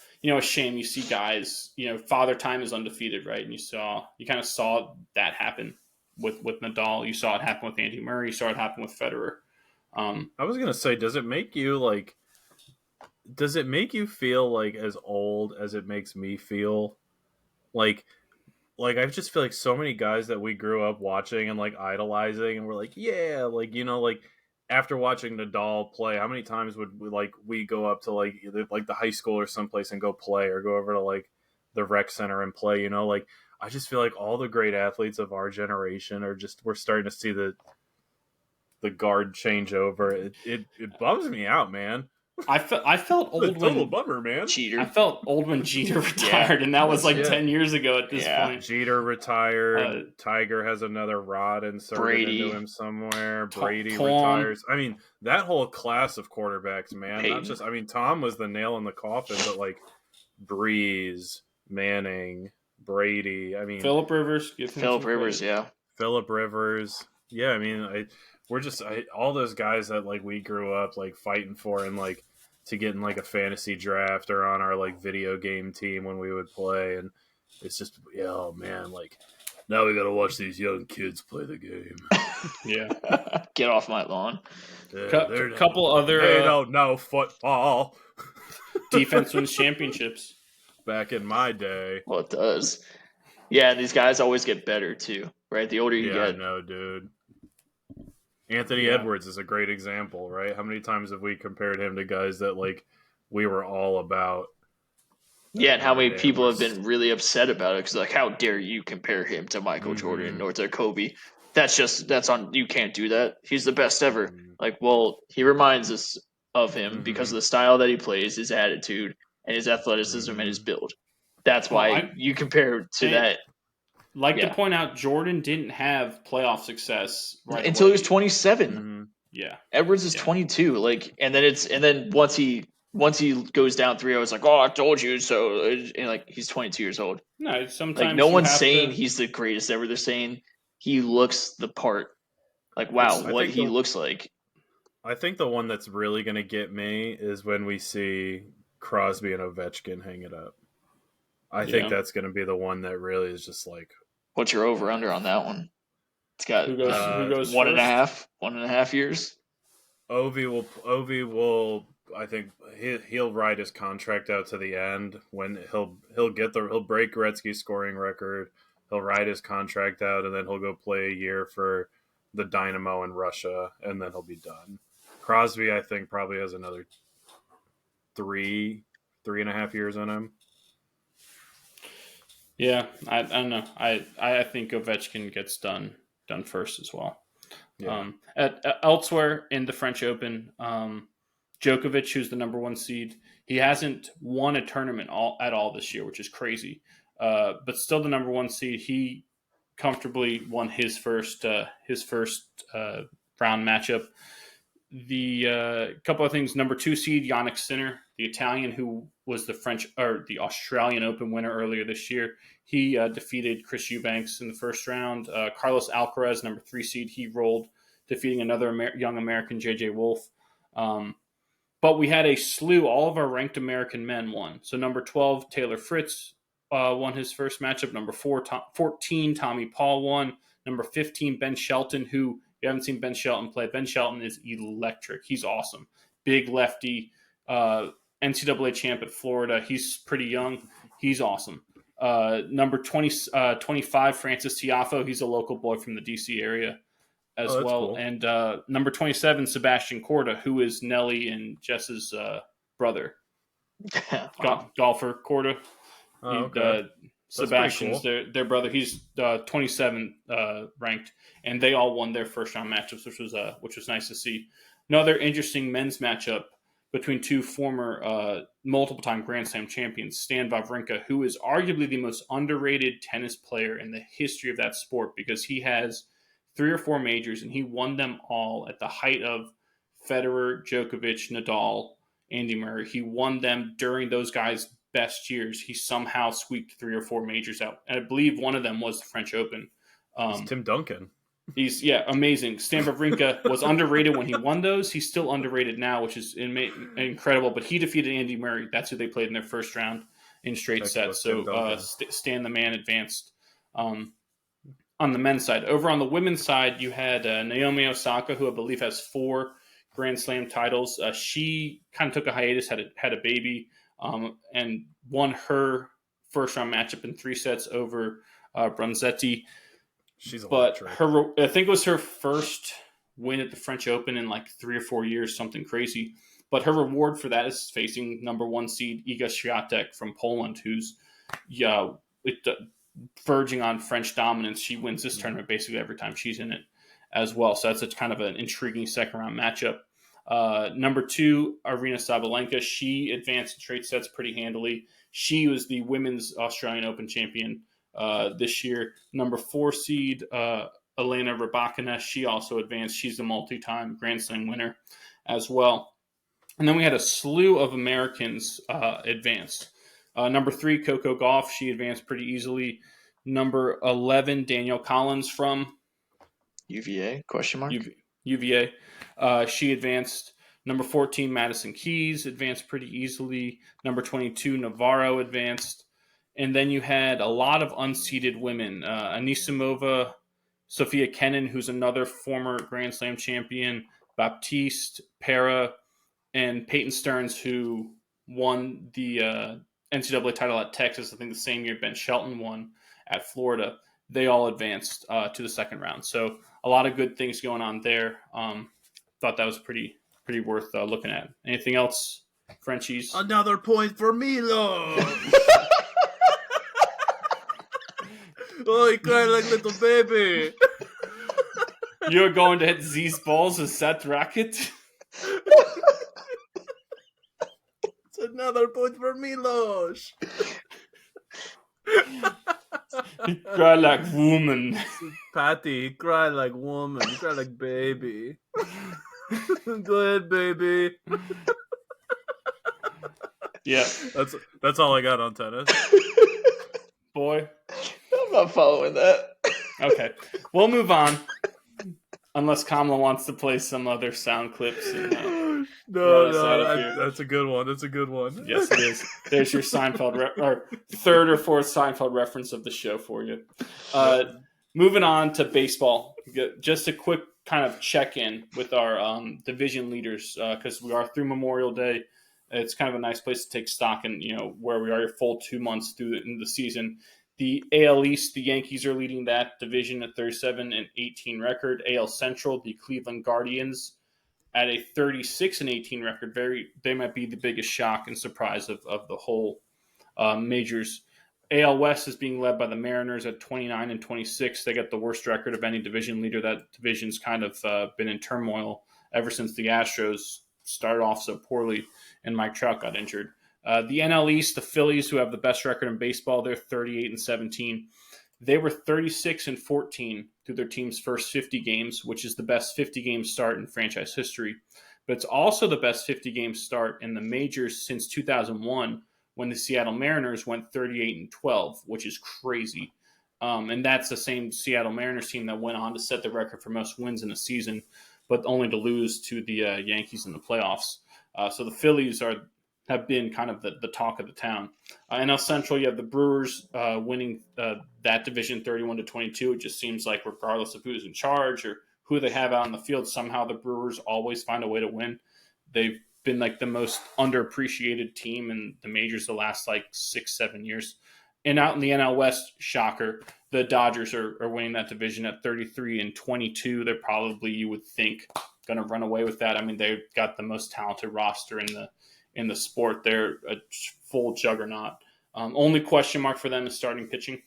S1: shame. You see guys, Father Time is undefeated, right? And you kind of saw that happen with Nadal. You saw it happen with Andy Murray. You saw it happen with Federer.
S3: I was gonna say, does it make you feel like as old as it makes me feel? Like I just feel like so many guys that we grew up watching and like idolizing, and we're like, yeah, after watching Nadal play, how many times would we go up to like either like the high school or someplace and go play, or go over to like the rec center and play? I just feel like all the great athletes of our generation we're starting to see the guard change over. It bums me out, man.
S1: I felt old
S3: total bummer, man.
S2: Jeter.
S1: I felt old when Jeter retired, and that was 10 years ago at this point.
S3: Jeter retired. Tiger has another rod inserted into him somewhere. Brady retires. I mean, that whole class of quarterbacks, man.
S2: Peyton.
S3: Not just. I mean, Tom was the nail in the coffin, but like Breeze, Manning, Brady. I mean,
S1: Phillip Rivers.
S2: Phillip Rivers.
S3: Yeah, I mean, all those guys that like we grew up like fighting for and like to get in like a fantasy draft or on our like video game team when we would play, and it's just oh man, like now we gotta watch these young kids play the game.
S1: Yeah,
S2: get off my lawn.
S1: Couple other
S3: they don't know football.
S1: Defense wins championships.
S3: Back in my day,
S2: well, it does. Yeah, and these guys always get better too, right? The older you get.
S3: I know, dude. Anthony Edwards is a great example, right? How many times have we compared him to guys that like we were all about?
S2: Yeah, and how many people have been really upset about it because like, how dare you compare him to Michael Jordan or to Kobe? that's on. You can't do that. He's the best ever. Like, well, he reminds us of him because of the style that he plays, his attitude, and his athleticism and his build. That's
S1: Well,
S2: why you compare to that.
S1: Like to
S2: Yeah,
S1: point out, Jordan didn't have playoff success right
S2: until
S1: away.
S2: he was 27.
S1: Yeah,
S2: Edwards is 22. Like, and then once he goes down 3-0, it's like, oh, I told you so. And like, he's 22 years old.
S1: no.
S2: Like,
S1: Sometimes
S2: no
S1: you
S2: one's
S1: have
S2: saying
S1: to.
S2: he's the greatest ever. They're saying he looks the part. Like,
S1: It's
S2: wow, what he looks like.
S3: I think the one that's really going to get me is when we see Crosby and Ovechkin hang it up. I think that's going to be the one that really is just like.
S2: What's your over under on that one? It's got
S1: who goes
S2: one and a
S1: first?
S2: 1.5 years.
S3: Ovi will. I think he'll ride his contract out to the end when he'll break Gretzky's scoring record. He'll ride his contract out and then he'll go play a year for the Dynamo in Russia and then he'll be done. Crosby, I think, probably has another 3.5 years on him.
S1: Yeah, I don't know. I think Ovechkin gets done first as well.
S3: Yeah.
S1: Elsewhere in the French Open, Djokovic, who's the number 1 seed, he hasn't won a tournament at all this year, which is crazy. But still the number 1 seed. He comfortably won his first round matchup. The couple of things: number 2 seed Yannick Sinner, the Italian who was the Australian Open winner earlier this year. He defeated Chris Eubanks in the first round. Carlos Alcaraz, number 3 seed, he rolled, defeating another young American, JJ Wolf. But we had a slew. All of our ranked American men won. So number 12, Taylor Fritz won his first matchup. Number 14, Tommy Paul won. Number 15, Ben Shelton, who, if you haven't seen Ben Shelton play, Ben Shelton is electric. He's awesome. Big lefty, NCAA champ at Florida. He's pretty young. He's awesome. Number 25, Francis Tiafoe. He's a local boy from the D.C. area as well.
S3: Cool.
S1: And number 27, Sebastian Korda, who is Nelly and Jess's brother.
S2: Wow.
S1: Golfer Korda.
S3: Okay.
S1: Sebastian's
S3: cool.
S1: their brother. He's 27 ranked, and they all won their first round matchups, which was nice to see. Another interesting men's matchup between two former multiple time Grand Slam champions, Stan Wawrinka, who is arguably the most underrated tennis player in the history of that sport because he has 3 or 4 majors and he won them all at the height of Federer, Djokovic, Nadal, Andy Murray. He won them during those guys' best years. He somehow squeaked 3 or 4 majors out. And I believe one of them was the French Open.
S3: It's Tim Duncan.
S1: He's amazing. Stan Wawrinka was underrated when he won those. He's still underrated now, which is incredible. But he defeated Andy Murray. That's who they played in their first round in straight sets. So Stan the man advanced on the men's side. Over on the women's side, you had Naomi Osaka, who I believe has 4 Grand Slam titles. She kind of took a hiatus, had a baby, and won her first round matchup in 3 sets over Bronzetti.
S3: She's
S1: electric.
S3: But
S1: I think it was her first win at the French Open in like 3 or 4 years, something crazy. But her reward for that is facing number 1 seed Iga Świątek from Poland, who's verging on French dominance. She wins this tournament basically every time she's in it as well. So that's a kind of an intriguing second round matchup. Number 2, Aryna Sabalenka. She advanced in straight sets pretty handily. She was the women's Australian Open champion this year. Number 4 seed, Elena Rybakina. She also advanced. She's a multi-time Grand Slam winner as well. And then we had a slew of Americans advance. Number 3, Coco Gauff. She advanced pretty easily. Number 11, Danielle Collins from
S2: UVA, question mark?
S1: UVA. She advanced. Number 14, Madison Keys advanced pretty easily. Number 22, Navarro advanced. And then you had a lot of unseeded women. Anisimova, Sophia Kenin, who's another former Grand Slam champion, Baptiste, Pera, and Peyton Stearns, who won the NCAA title at Texas, I think the same year Ben Shelton won at Florida. They all advanced to the second round. So a lot of good things going on there. Thought that was pretty worth looking at. Anything else, Frenchies?
S3: Another point for Milo. Oh, he cried like little baby.
S1: You're going to hit these balls with that racket?
S3: It's another point for Milos.
S1: He cried like woman.
S3: Patty, cry like woman, cry like baby. Go ahead, baby.
S1: Yeah.
S3: That's all I got on tennis.
S1: Boy.
S2: I'm not following that.
S1: Okay. We'll move on. Unless Komlo wants to play some other sound clips. And,
S3: that's a good one. That's a good one.
S1: Yes, it is. There's your Seinfeld, or third or fourth Seinfeld reference of the show for you. Moving on to baseball. Just a quick kind of check-in with our division leaders, because we are through Memorial Day. It's kind of a nice place to take stock in, where we are a full 2 months through the season. The AL East, the Yankees are leading that division at 37-18 record. AL Central, the Cleveland Guardians at a 36-18 record. They might be the biggest shock and surprise of the whole majors. AL West is being led by the Mariners at 29-26. They got the worst record of any division leader. That division's kind of been in turmoil ever since the Astros started off so poorly and Mike Trout got injured. The NL East, the Phillies, who have the best record in baseball, they're 38-17. They were 36-14 through their team's first 50 games, which is the best 50-game start in franchise history. But it's also the best 50-game start in the majors since 2001, when the Seattle Mariners went 38-12, which is crazy. And that's the same Seattle Mariners team that went on to set the record for most wins in a season, but only to lose to the Yankees in the playoffs. So the Phillies have been kind of the talk of the town. NL Central, you have the Brewers winning that division 31-22. It just seems like regardless of who's in charge or who they have out in the field, somehow the Brewers always find a way to win. They've been like the most underappreciated team in the majors the last 6-7 years. And out in the NL West, shocker, the Dodgers are winning that division at 33-22. They're probably, you would think, going to run away with that. I mean, they've got the most talented roster in the sport. They're a full juggernaut. Only question mark for them is starting pitching.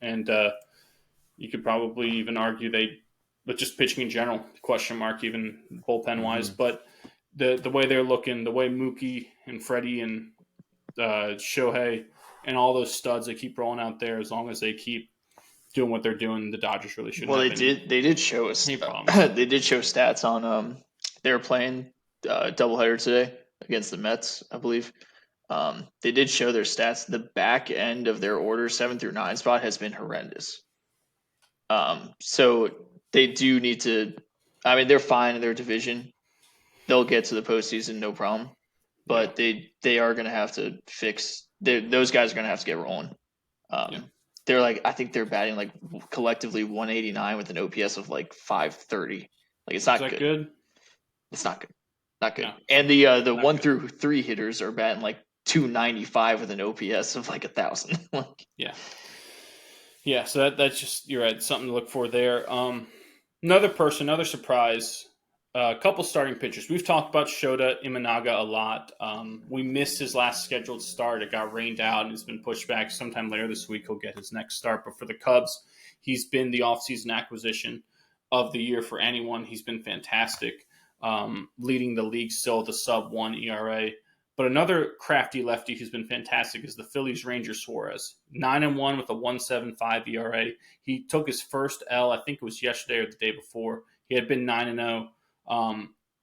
S1: And you could probably even argue but just pitching in general, question mark, even bullpen-wise. Mm-hmm. But the way they're looking, the way Mookie and Freddie and Shohei and all those studs that keep rolling out there, as long as they keep doing what they're doing, the Dodgers really shouldn't.
S2: Well, they did show us. They did show stats on. They were playing doubleheader today against the Mets, I believe. They did show their stats. The back end of their order, 7 through 9 spot, has been horrendous. So they do need to. I mean, they're fine in their division. They'll get to the postseason, no problem. But they are going to have to fix. Those guys are going to have to get rolling. They're I think they're batting collectively 189 with an OPS of 530. It's not good. It's not good. Not good. Yeah. And the 1 through 3 hitters are batting 295 with an OPS of 1,000.
S1: Yeah. So that's just, you're right, something to look for there. Another surprise. A couple starting pitchers. We've talked about Shota Imanaga a lot. We missed his last scheduled start. It got rained out and it's been pushed back. Sometime later this week he'll get his next start. But for the Cubs, he's been the offseason acquisition of the year for anyone. He's been fantastic, leading the league still with a sub-1 ERA. But another crafty lefty who's been fantastic is the Phillies' Ranger Suarez. 9-1 with a 1.75 ERA. He took his first L, I think it was yesterday or the day before. He had been 9-0.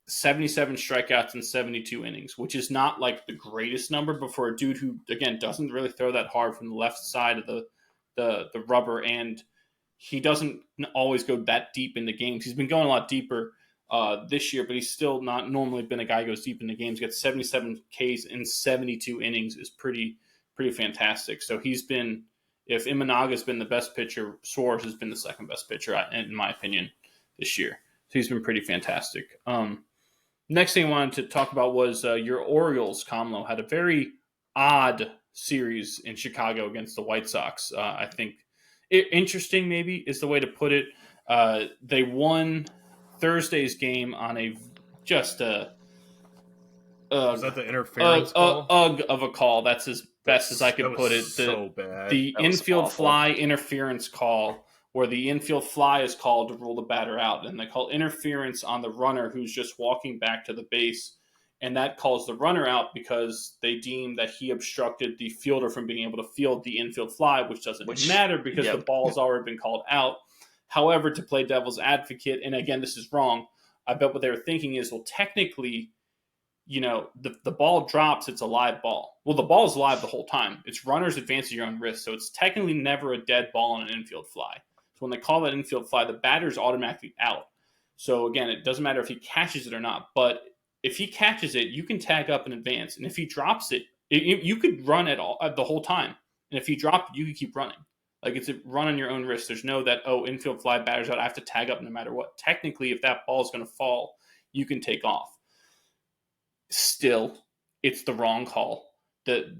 S1: 77 strikeouts in 72 innings, which is not the greatest number, but for a dude who, again, doesn't really throw that hard from the left side of the rubber, and he doesn't always go that deep into games. He's been going a lot deeper this year, but he's still not normally been a guy who goes deep into games. Gets 77 Ks in 72 innings is pretty fantastic. So he's been, if Imanaga's been the best pitcher, Suarez has been the second best pitcher, in my opinion, this year. So he's been pretty fantastic. Next thing I wanted to talk about was your Orioles, Komlo, had a very odd series in Chicago against the White Sox. I think interesting maybe is the way to put it. They won Thursday's game on was that
S3: the interference call?
S1: Of a call. That's as best as I could put it.
S3: So bad.
S1: The infield fly interference call or the infield fly is called to rule the batter out, and they call interference on the runner who's just walking back to the base, and that calls the runner out because they deem that he obstructed the fielder from being able to field the infield fly, which doesn't matter because the ball has already been called out. However, to play devil's advocate, and again, this is wrong, I bet what they were thinking is, well, technically, the ball drops, it's a live ball. Well, the ball is live the whole time. It's runners advance at your own risk, so it's technically never a dead ball on an infield fly. So when they call that infield fly, the batter's automatically out. So again, it doesn't matter if he catches it or not, but if he catches it, you can tag up in advance. And if he drops it, you could run it all the whole time. And if he dropped it, you could keep running. Like, it's a run on your own risk. There's no that, infield fly, batter's out, I have to tag up no matter what. Technically, if that ball is going to fall, you can take off. Still, it's the wrong call.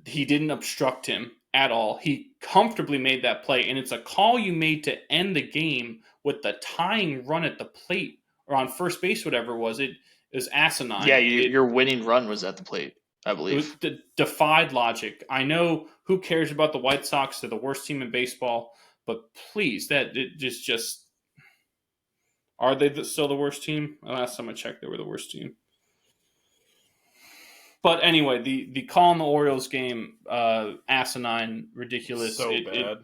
S1: He didn't obstruct him at all. He comfortably made that play, and it's a call you made to end the game with the tying run at the plate or on first base, whatever it was. It was asinine.
S2: Yeah, your winning run was at the plate, I believe.
S1: It defied logic. I know, who cares about the White Sox? They're the worst team in baseball, but please, just are they still the worst team? Last time I checked, they were the worst team. But anyway, the call in the Orioles game, asinine, ridiculous.
S3: So bad.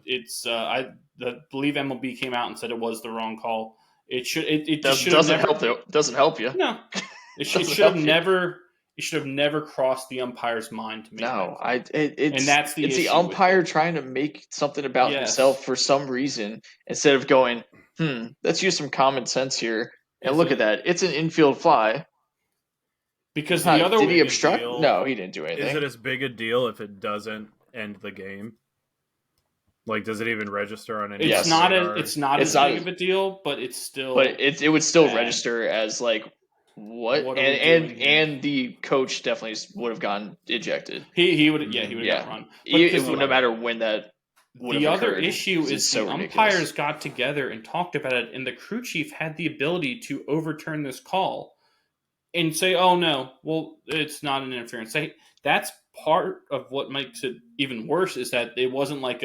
S1: I believe MLB came out and said it was the wrong call. It
S2: doesn't help you.
S1: No, it should have never crossed the umpire's mind to make
S2: and
S1: that's the
S2: it's
S1: issue
S2: the umpire trying to make something about himself for some reason instead of going, let's use some common sense here and look at that. It's an infield fly.
S1: Because the other
S2: did he obstruct? No, he didn't do anything.
S3: Is it as big a deal if it doesn't end the game? Like, does it even register on any?
S1: It's not as big of a deal, but it's still.
S2: But it would still register as like what and the coach definitely would have gotten ejected.
S1: He would have got run.
S2: No matter when that.
S1: The other issue is the umpires got together and talked about it, and the crew chief had the ability to overturn this call and say, "Oh no, well, it's not an interference." That's part of what makes it even worse is that it wasn't like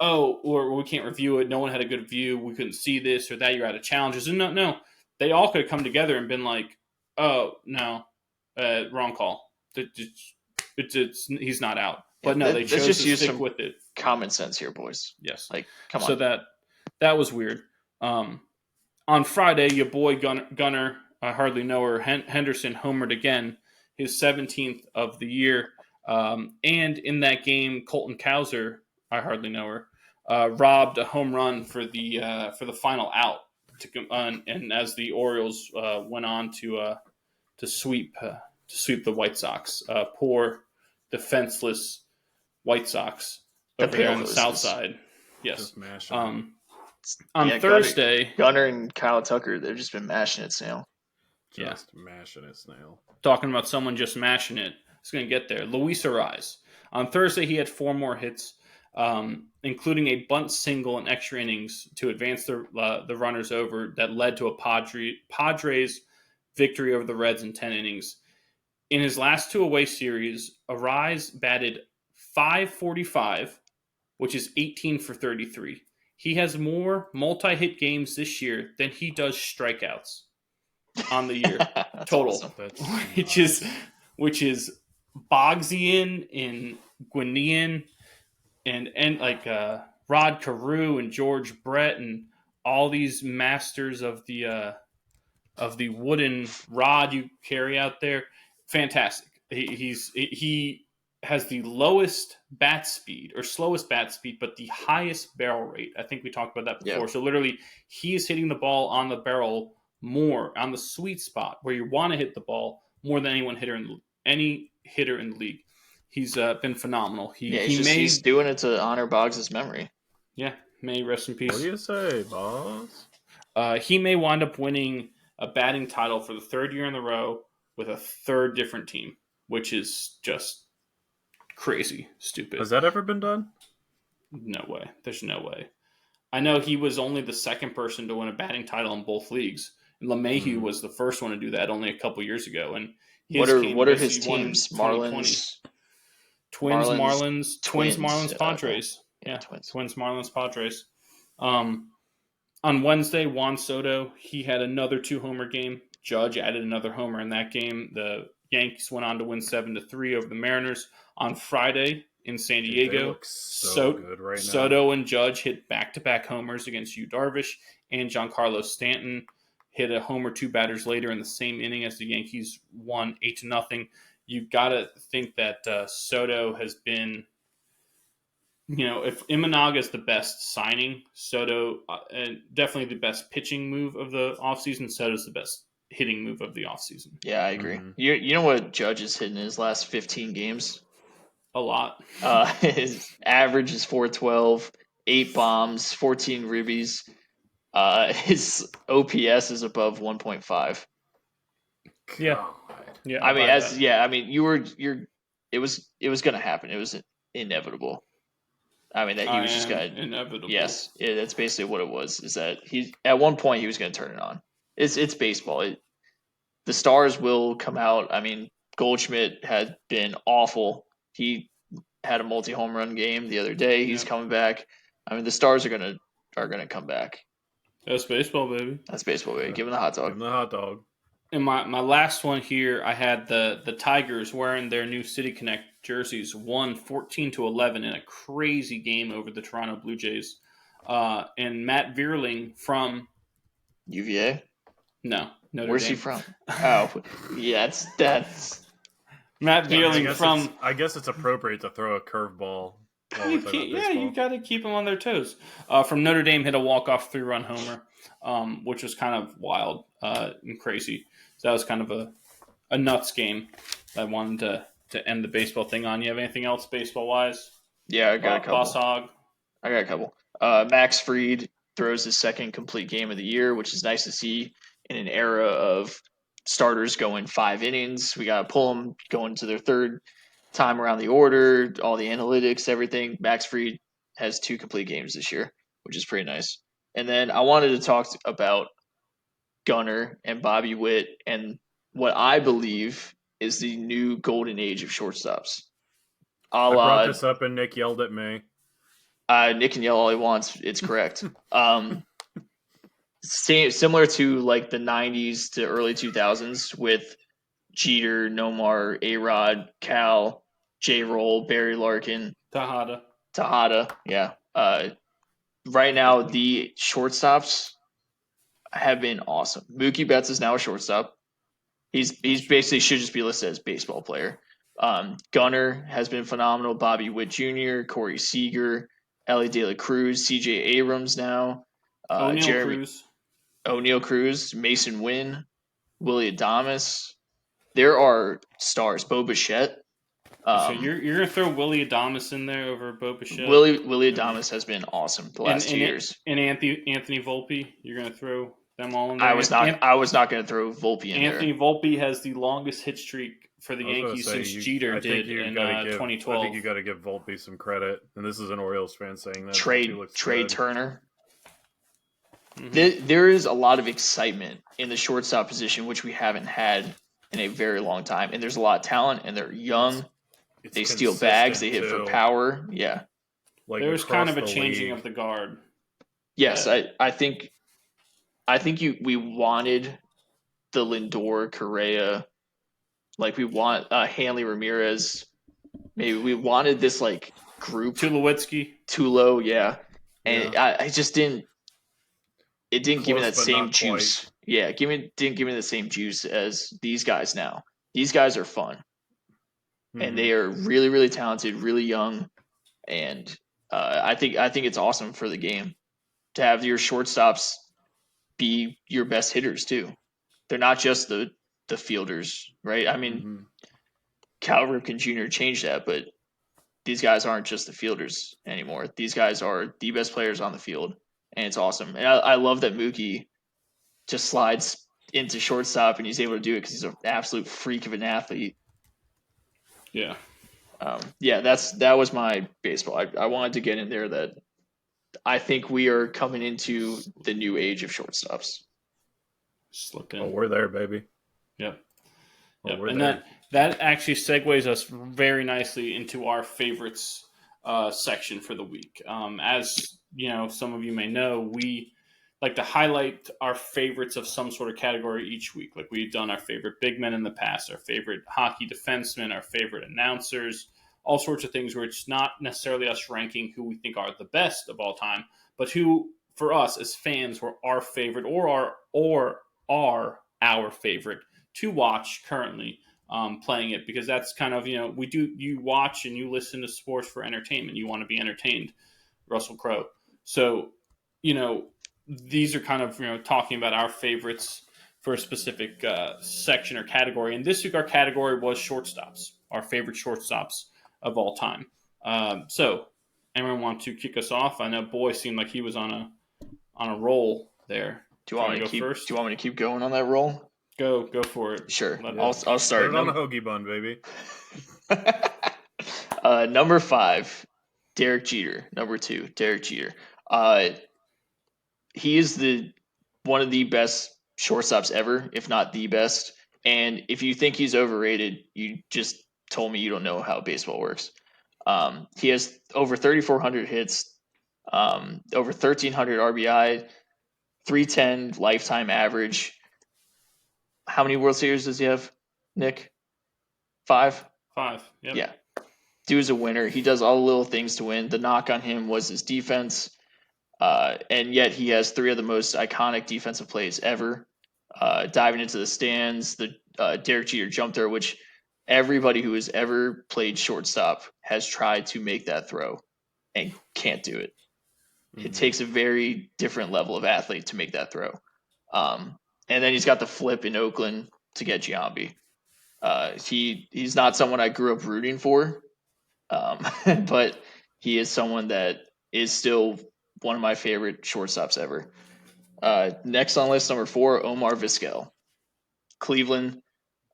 S1: or we can't review it. No one had a good view. We couldn't see this or that. You're out of challenges. And no, they all could have come together and been like, "Oh no, wrong call. He's not out." But no, they chose to stick with it.
S2: Common sense here, boys.
S1: Yes,
S2: come on.
S1: So that was weird. On Friday, your boy Gunner, I hardly know her, Henderson homered again, his 17th of the year. And in that game, Colton Cowser, I hardly know her, robbed a home run for the final out, and as the Orioles went on to sweep the White Sox, poor defenseless White Sox over there on the south side. Yes. On Thursday,
S2: Gunner and Kyle Tucker, they've just been mashing it, Snail.
S3: Mashing it, Snail.
S1: Talking about someone just mashing it. It's going to get there. Luis Arraez. On Thursday, he had 4 more hits, including a bunt single in extra innings to advance the runners over that led to a Padres victory over the Reds in 10 innings. In his last 2 away series, Arraez batted .545, which is 18 for 33. He has more multi-hit games this year than he does strikeouts on the year total,
S2: awesome.
S1: which is Bogsian and Guinean and like Rod Carew and George Brett and all these masters of the wooden rod you carry out there. Fantastic. He has the lowest bat speed or slowest bat speed, but the highest barrel rate. I think we talked about that before. Yep. So literally, he is hitting the ball on the barrel more on the sweet spot where you want to hit the ball more than any hitter in the league. He's been phenomenal. He's
S2: doing it to honor Boggs' memory.
S1: Yeah, may rest in peace.
S3: What do you say, boss?
S1: He may wind up winning a batting title for the 3rd year in a row with a 3rd different team, which is just crazy, stupid.
S3: Has that ever been done?
S1: No way. There's no way. I know he was only the 2nd person to win a batting title in both leagues. And LeMahieu was the first one to do that only a couple years ago. And
S2: what are his teams? Marlins,
S1: Twins, Marlins, Padres.
S2: Yeah,
S1: Twins, Marlins, Padres. On Wednesday, Juan Soto, he had another 2-homer game. Judge added another homer in that game. The Yankees went on to win 7-3 over the Mariners. On Friday in San Diego,
S3: they look so good right now.
S1: Soto and Judge hit back-to-back homers against Yu Darvish, and Giancarlo Stanton hit a homer 2 batters later in the same inning as the Yankees won 8-0. You've got to think that Soto has been, if Imanaga is the best signing, Soto, and definitely the best pitching move of the offseason, Soto's the best hitting move of the offseason.
S2: Yeah, I agree.
S3: Mm-hmm.
S2: You know what Judge has hit in his last 15 games?
S1: A lot.
S2: His average is 412, 8 bombs, 14 ribbies. His OPS is above 1.5.
S1: Yeah.
S2: It was gonna happen. It was inevitable. I mean, that he was just gonna.
S1: Inevitable.
S2: Yes, that's basically what it was. Is that he at one point he was gonna turn it on. It's baseball. The stars will come out. I mean, Goldschmidt had been awful. He had a multi-home run game the other day. He's coming back. I mean, the stars are gonna come back.
S1: That's baseball, baby.
S2: That's baseball, baby. Give him the hot dog.
S3: Give him the hot dog.
S1: And my last one here, I had the Tigers wearing their new City Connect jerseys, won 14-11 in a crazy game over the Toronto Blue Jays. And Matt Vierling from
S2: UVA?
S1: No, Notre
S2: Where's
S1: Dame.
S2: he from? Oh, yeah, that's
S1: Matt Vierling from.
S3: I guess it's appropriate to throw a curveball.
S1: You got to keep them on their toes. From Notre Dame, hit a walk-off 3-run homer, which was kind of wild and crazy. So that was kind of a nuts game that I wanted to end the baseball thing on. You have anything else baseball-wise?
S2: Yeah, I got a couple.
S1: Boss Hog?
S2: I got a couple. Max Fried throws his second complete game of the year, which is nice to see in an era of starters going 5 innings. We got to pull them going to their third time around the order, all the analytics, everything. Max Fried has 2 complete games this year, which is pretty nice. And then I wanted to talk about Gunnar and Bobby Witt and what I believe is the new golden age of shortstops.
S3: I brought this up and Nick yelled at me.
S2: Nick can yell all he wants. It's correct. Similar to like the 90s to early 2000s with Jeter, Nomar, A-Rod, Cal, J-Roll, Barry Larkin, Tejada. Yeah. Right now, the shortstops have been awesome. Mookie Betts is now a shortstop. He's basically should just be listed as baseball player. Gunnar has been phenomenal. Bobby Witt Jr., Corey Seager, Ellie De La Cruz, C.J. Abrams now. O'Neal Cruz, Mason Wynn, Willie Adames. There are stars. Bo Bichette.
S1: So you're gonna throw Willie Adames in there over Bo Bichette?
S2: Willie Adames has been awesome the last 2 years.
S1: And Anthony Volpe, you're gonna throw them all in there.
S2: I was not going to throw Volpe in
S1: Anthony
S2: there.
S1: Volpe has the longest hit streak for the Yankees since Jeter did in 2012.
S3: I think you got to give Volpe some credit, and this is an Orioles fan saying that.
S2: Trey Turner. Mm-hmm. There is a lot of excitement in the shortstop position, which we haven't had in a very long time. And there's a lot of talent, and they're young. They steal bags. They hit for power. Yeah.
S1: There's kind of a changing of the guard.
S2: Yes, I think we wanted the Lindor, Correa, like we want Hanley Ramirez. Maybe we wanted this like group. Tulo, yeah. And I just didn't. It didn't give me that same juice. Yeah, didn't give me the same juice as these guys now. These guys are fun, and they are really, really talented, really young, and I think it's awesome for the game to have your shortstops be your best hitters too. They're not just the fielders, right? I mean, Cal Ripken Jr. changed that, but these guys aren't just the fielders anymore. These guys are the best players on the field, and it's awesome. And I love that Mookie just slides into shortstop, and he's able to do it because he's an absolute freak of an athlete.
S1: Yeah.
S2: That was my baseball. I wanted to get in there that I think we are coming into the new age of shortstops.
S1: Slipped in.
S3: Oh, we're there, baby.
S1: Yep.
S3: And
S1: that actually segues us very nicely into our favorites section for the week. As you know, some of you may know, we like to highlight our favorites of some sort of category each week. Like we've done our favorite big men in the past, our favorite hockey defensemen, our favorite announcers, all sorts of things where it's not necessarily us ranking who we think are the best of all time, but who for us as fans were our favorite or are our favorite to watch currently playing it, because that's kind of, you watch and you listen to sports for entertainment. You want to be entertained, Russell Crowe. So, these are kind of, talking about our favorites for a specific section or category. And this week, our category was shortstops, our favorite shortstops of all time. So, anyone want to kick us off? I know Boy seemed like he was on a roll there.
S2: Do you want me to keep going on that roll?
S1: Go for it.
S2: Sure. I'll start.
S3: Put it on a hoagie bun, baby.
S2: Number 5, Derek Jeter. Number 2, Derek Jeter. He is one of the best shortstops ever, if not the best. And if you think he's overrated, you just told me you don't know how baseball works. He has over 3,400 hits, over 1,300 RBI, 310 lifetime average. How many World Series does he have, Nick? 5?
S1: 5. Yep.
S2: Yeah. Dude's a winner. He does all the little things to win. The knock on him was his defense. And yet he has 3 of the most iconic defensive plays ever. Diving into the stands, the Derek Jeter jump throw, which everybody who has ever played shortstop has tried to make that throw and can't do it. Mm-hmm. It takes a very different level of athlete to make that throw. And then he's got the flip in Oakland to get Giambi. He's not someone I grew up rooting for, but he is someone that is still one of my favorite shortstops ever. Next on list, number 4, Omar Vizquel. Cleveland,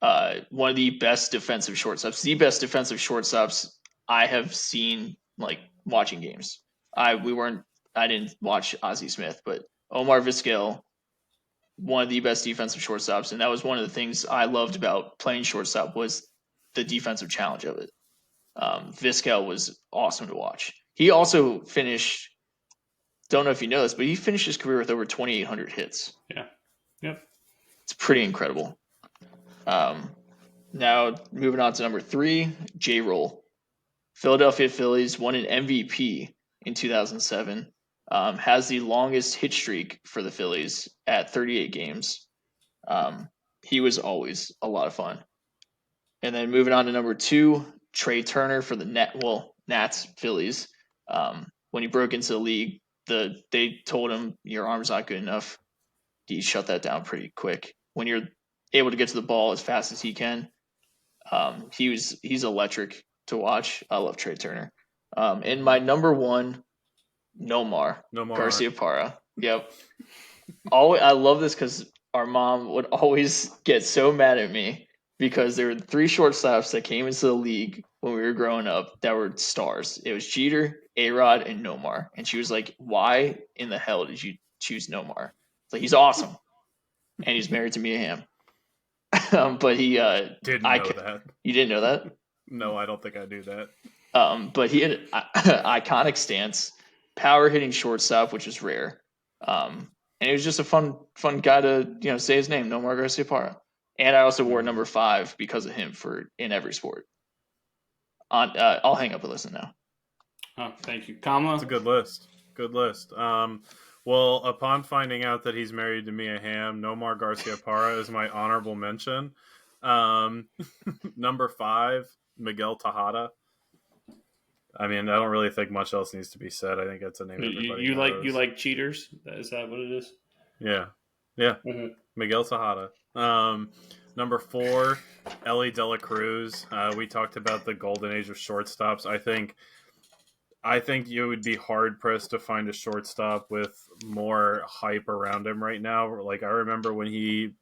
S2: one of the best defensive shortstops. The best defensive shortstops I have seen, like, watching games. I didn't watch Ozzie Smith, but Omar Vizquel, one of the best defensive shortstops, and that was one of the things I loved about playing shortstop was the defensive challenge of it. Vizquel was awesome to watch. He also finished, don't know if you know this, but he finished his career with over 2,800 hits.
S1: Yeah. Yep.
S2: It's pretty incredible. Now, moving on to number 3, J-Roll. Philadelphia Phillies won an MVP in 2007. Has the longest hit streak for the Phillies at 38 games. He was always a lot of fun. And then moving on to number 2, Trey Turner for the Nats Phillies. When he broke into the league, they told him your arm's not good enough. He shut that down pretty quick. When you're able to get to the ball as fast as he can, he's electric to watch. I love Trey Turner. And my number 1, Nomar Garciaparra. Yep. I love this because our mom would always get so mad at me because there were 3 shortstops that came into the league when we were growing up that were stars. It was Jeter, A-Rod, and Nomar. And she was like, why in the hell did you choose Nomar? It's like, he's awesome. And he's married to Mia Hamm. But he
S3: didn't know that.
S2: You didn't know that?
S3: No, I don't think I knew that.
S2: But he had an iconic stance, power hitting shortstop, which is rare. And he was just a fun guy to say his name, Nomar Garciaparra. And I also wore number 5 because of him in every sport. I'll hang up and listen now.
S1: Oh, thank you, Komlo.
S3: It's a good list. Good list. Well, upon finding out that he's married to Mia Hamm, Nomar Garciaparra is my honorable mention. Number 5, Miguel Tejada. I mean, I don't really think much else needs to be said. I think that's a name everybody knows.
S1: You like cheaters? Is that what it is?
S3: Yeah.
S1: Mm-hmm.
S3: Miguel Tejada. Number 4, Ellie De La Cruz. We talked about the golden age of shortstops. I think you would be hard pressed to find a shortstop with more hype around him right now. Like, I remember when he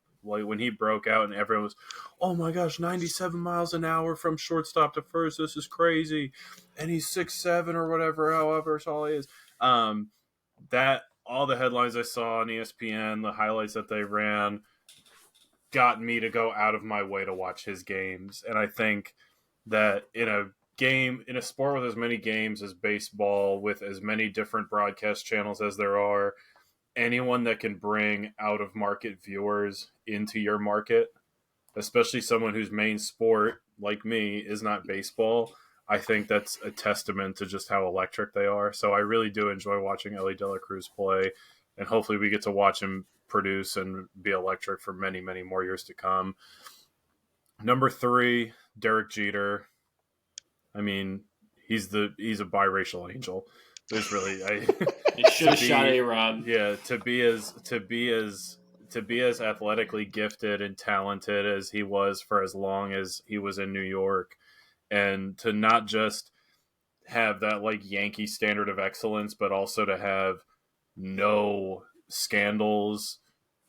S3: broke out and everyone was, oh my gosh, 97 miles an hour from shortstop to first. This is crazy. And he's 6'7" or whatever, however tall he is. That all the headlines I saw on ESPN, the highlights that they ran, got me to go out of my way to watch his games. And I think that in a sport with as many games as baseball, with as many different broadcast channels as there are, anyone that can bring out of market viewers into your market, especially someone whose main sport, like me, is not baseball. I think that's a testament to just how electric they are. So I really do enjoy watching Ellie De La Cruz play, and hopefully we get to watch him produce and be electric for many, many more years to come. Number 3, Derek Jeter. I mean, he's a biracial angel. There's really
S1: He should have shot A-Rod.
S3: Yeah, to be as athletically gifted and talented as he was for as long as he was in New York, and to not just have that like Yankee standard of excellence, but also to have no scandals,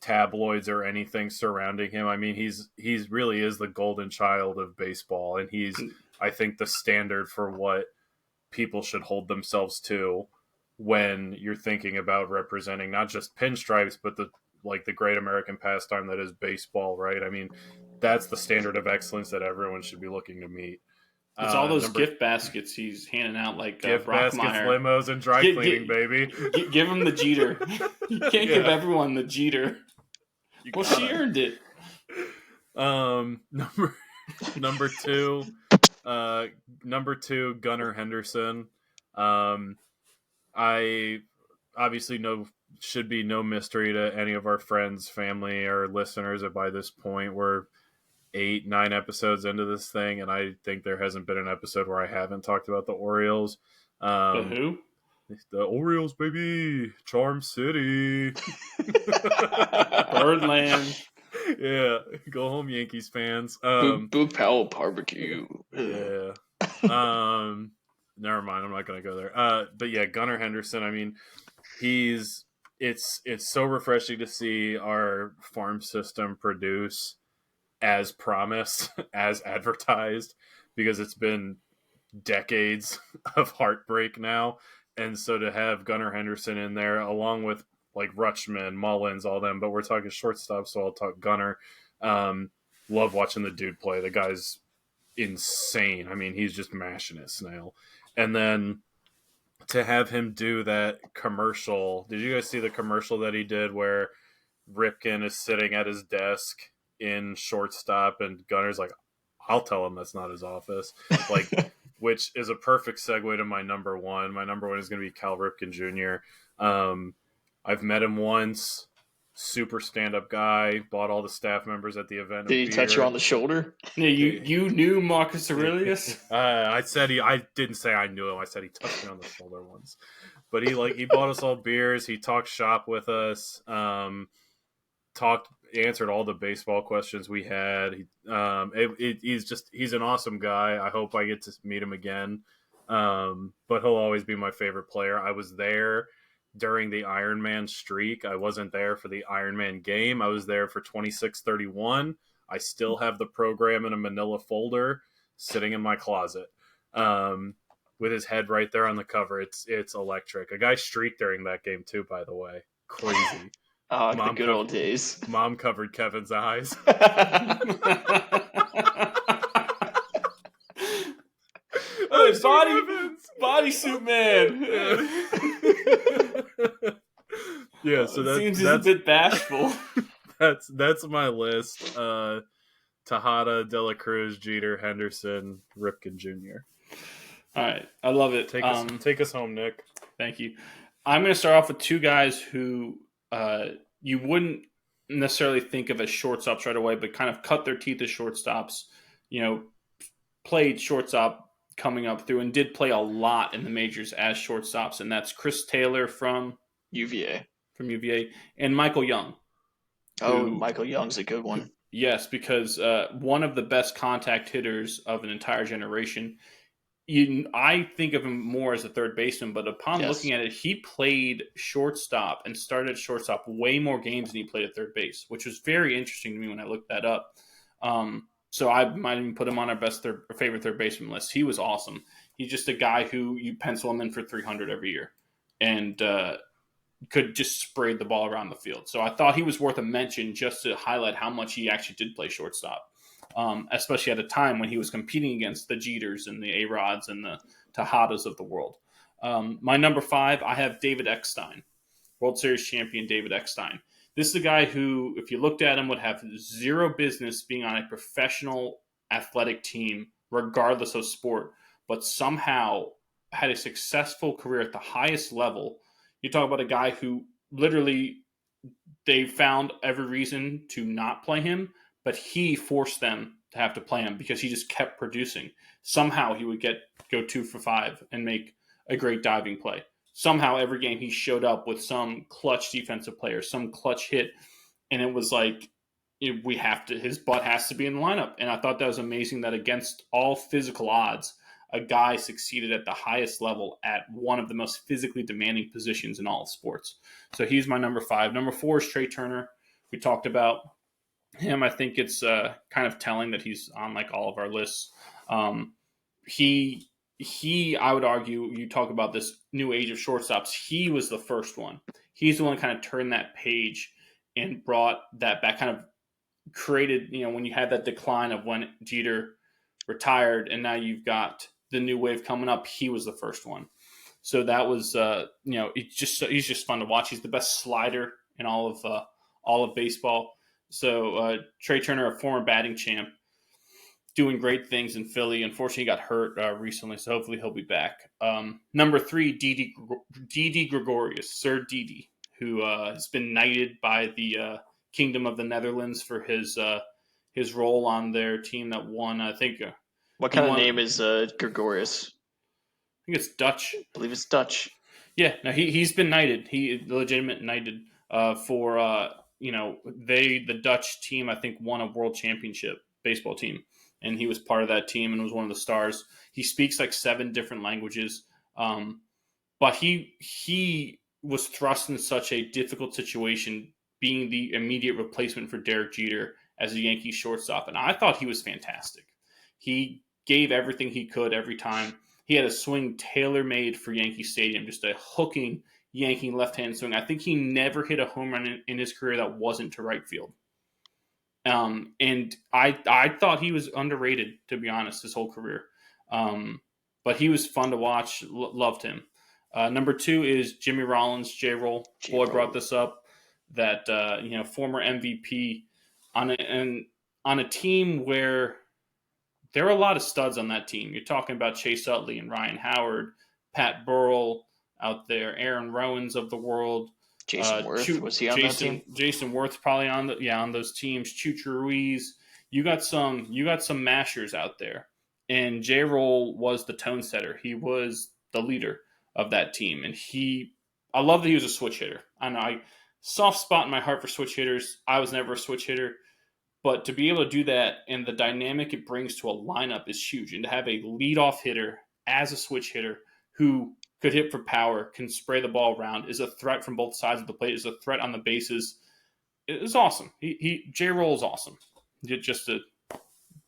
S3: tabloids, or anything surrounding him. I mean, he's really is the golden child of baseball, and he's, I think, the standard for what people should hold themselves to when you're thinking about representing not just pinstripes, but the great American pastime that is baseball, right? I mean, that's the standard of excellence that everyone should be looking to meet.
S1: It's all those gift baskets he's handing out, like
S3: gift baskets,
S1: Brockmeyer.
S3: limos, and dry cleaning, baby.
S1: Give him the Jeter. You can't give everyone the Jeter. Well, she earned it.
S3: Number two, Gunnar Henderson. I obviously should be no mystery to any of our friends, family, or listeners that by this point we're 8-9 episodes into this thing, and I think there hasn't been an episode where I haven't talked about the Orioles.
S1: The who?
S3: The Orioles, baby. Charm City.
S1: Birdland.
S3: Yeah. Go home, Yankees fans.
S2: Boog Powell barbecue.
S3: Yeah. Never mind. I'm not going to go there. But yeah, Gunnar Henderson. I mean, it's so refreshing to see our farm system produce as promised, as advertised, because it's been decades of heartbreak now. And so to have Gunnar Henderson in there, along with like Rutschman, Mullins, all them, but we're talking shortstop, so I'll talk Gunnar. Love watching the dude play. The guy's insane. I mean, he's just mashing it, snail. And then to have him do that commercial, did you guys see the commercial that he did where Ripken is sitting at his desk in shortstop and Gunner's like, I'll tell him that's not his office. Like, which is a perfect segue to my number 1. My number 1 is going to be Cal Ripken Jr. I've met him once. Super stand-up guy. Bought all the staff members at the event.
S2: Did he touch you on the shoulder?
S1: Yeah, you knew Marcus Aurelius?
S3: I didn't say I knew him. I said he touched me on the shoulder once. But he bought us all beers. He talked shop with us. Answered all the baseball questions we had. He's an awesome guy. I hope I get to meet him again. But he'll always be my favorite player. I was there during the Ironman streak. I wasn't there for the Ironman game. I was there for 2631. I still have the program in a manila folder sitting in my closet. With his head right there on the cover. It's electric. A guy streaked during that game too, by the way. Crazy.
S2: Oh, the good old days.
S3: Mom covered Kevin's eyes.
S1: Bodysuit man.
S3: Yeah, so
S1: that's a bit bashful.
S3: That's my list. Tejada, De La Cruz, Jeter, Henderson, Ripken Jr.
S1: All right, I love it.
S3: Take us home, Nick.
S1: Thank you. I'm going to start off with 2 guys who you wouldn't necessarily think of as shortstops right away, but kind of cut their teeth as shortstops. You know, played shortstop coming up through and did play a lot in the majors as shortstops, and that's Chris Taylor from
S2: UVA.
S1: And Michael Young.
S2: Michael Young's a good one.
S1: Yes, because one of the best contact hitters of an entire generation. I think of him more as a third baseman, but upon looking at it, he played shortstop and started shortstop way more games than he played at third base, which was very interesting to me when I looked that up. So I might even put him on our favorite third baseman list. He was awesome. He's just a guy who you pencil him in for 300 every year and could just spray the ball around the field. So I thought he was worth a mention just to highlight how much he actually did play shortstop. Especially at a time when he was competing against the Jeters and the A-Rods and the Tejadas of the world. My number 5, I have David Eckstein, World Series champion David Eckstein. This is a guy who, if you looked at him, would have zero business being on a professional athletic team, regardless of sport, but somehow had a successful career at the highest level. You talk about a guy who literally they found every reason to not play him, but he forced them to have to play him because he just kept producing. Somehow he would go 2 for 5 and make a great diving play. Somehow every game he showed up with some clutch defensive player, some clutch hit, and it was like his butt has to be in the lineup. And I thought that was amazing that against all physical odds, a guy succeeded at the highest level at one of the most physically demanding positions in all of sports. So he's my number 5. Number 4 is Trey Turner. We talked about him. I think it's kind of telling that he's on like all of our lists. I would argue, you talk about this new age of shortstops, he was the first one. He's the one that kind of turned that page and brought that back, kind of created, when you had that decline of when Jeter retired and now you've got the new wave coming up, he was the first one. So that was, he's just fun to watch. He's the best slider in all of baseball. So Trey Turner, a former batting champ, doing great things in Philly. Unfortunately, he got hurt recently, so hopefully he'll be back. Number 3, Didi Gregorius, Sir Didi, who has been knighted by the Kingdom of the Netherlands for his role on their team that won, I think.
S2: What kind of name is Gregorius?
S1: I think it's Dutch.
S2: I believe it's Dutch.
S1: Yeah, no, he's been knighted. He legitimate knighted for the Dutch team, I think, won a world championship baseball team, and he was part of that team and was one of the stars. He speaks like 7 different languages, but he was thrust in such a difficult situation, being the immediate replacement for Derek Jeter as a Yankees shortstop, and I thought he was fantastic. He gave everything he could every time. He had a swing tailor-made for Yankee Stadium, just a hooking Yankee left-hand swing. I think he never hit a home run in his career that wasn't to right field. And I thought he was underrated, to be honest, his whole career. But he was fun to watch. Loved him. Number 2 is Jimmy Rollins, J-Roll. Boy brought this up. That former MVP on a team where there are a lot of studs on that team. You're talking about Chase Utley and Ryan Howard, Pat Burrell out there, Aaron Rowans of the world.
S2: Jason Worth, was he on that team?
S1: Jason Worth's probably on those teams. Chucho Ruiz. You got some mashers out there. And J-Roll was the tone setter. He was the leader of that team. And I love that he was a switch hitter. I know soft spot in my heart for switch hitters. I was never a switch hitter. But to be able to do that and the dynamic it brings to a lineup is huge. And to have a leadoff hitter as a switch hitter who could hit for power, can spray the ball around, is a threat from both sides of the plate, is a threat on the bases. It's awesome. J-Roll is awesome, just to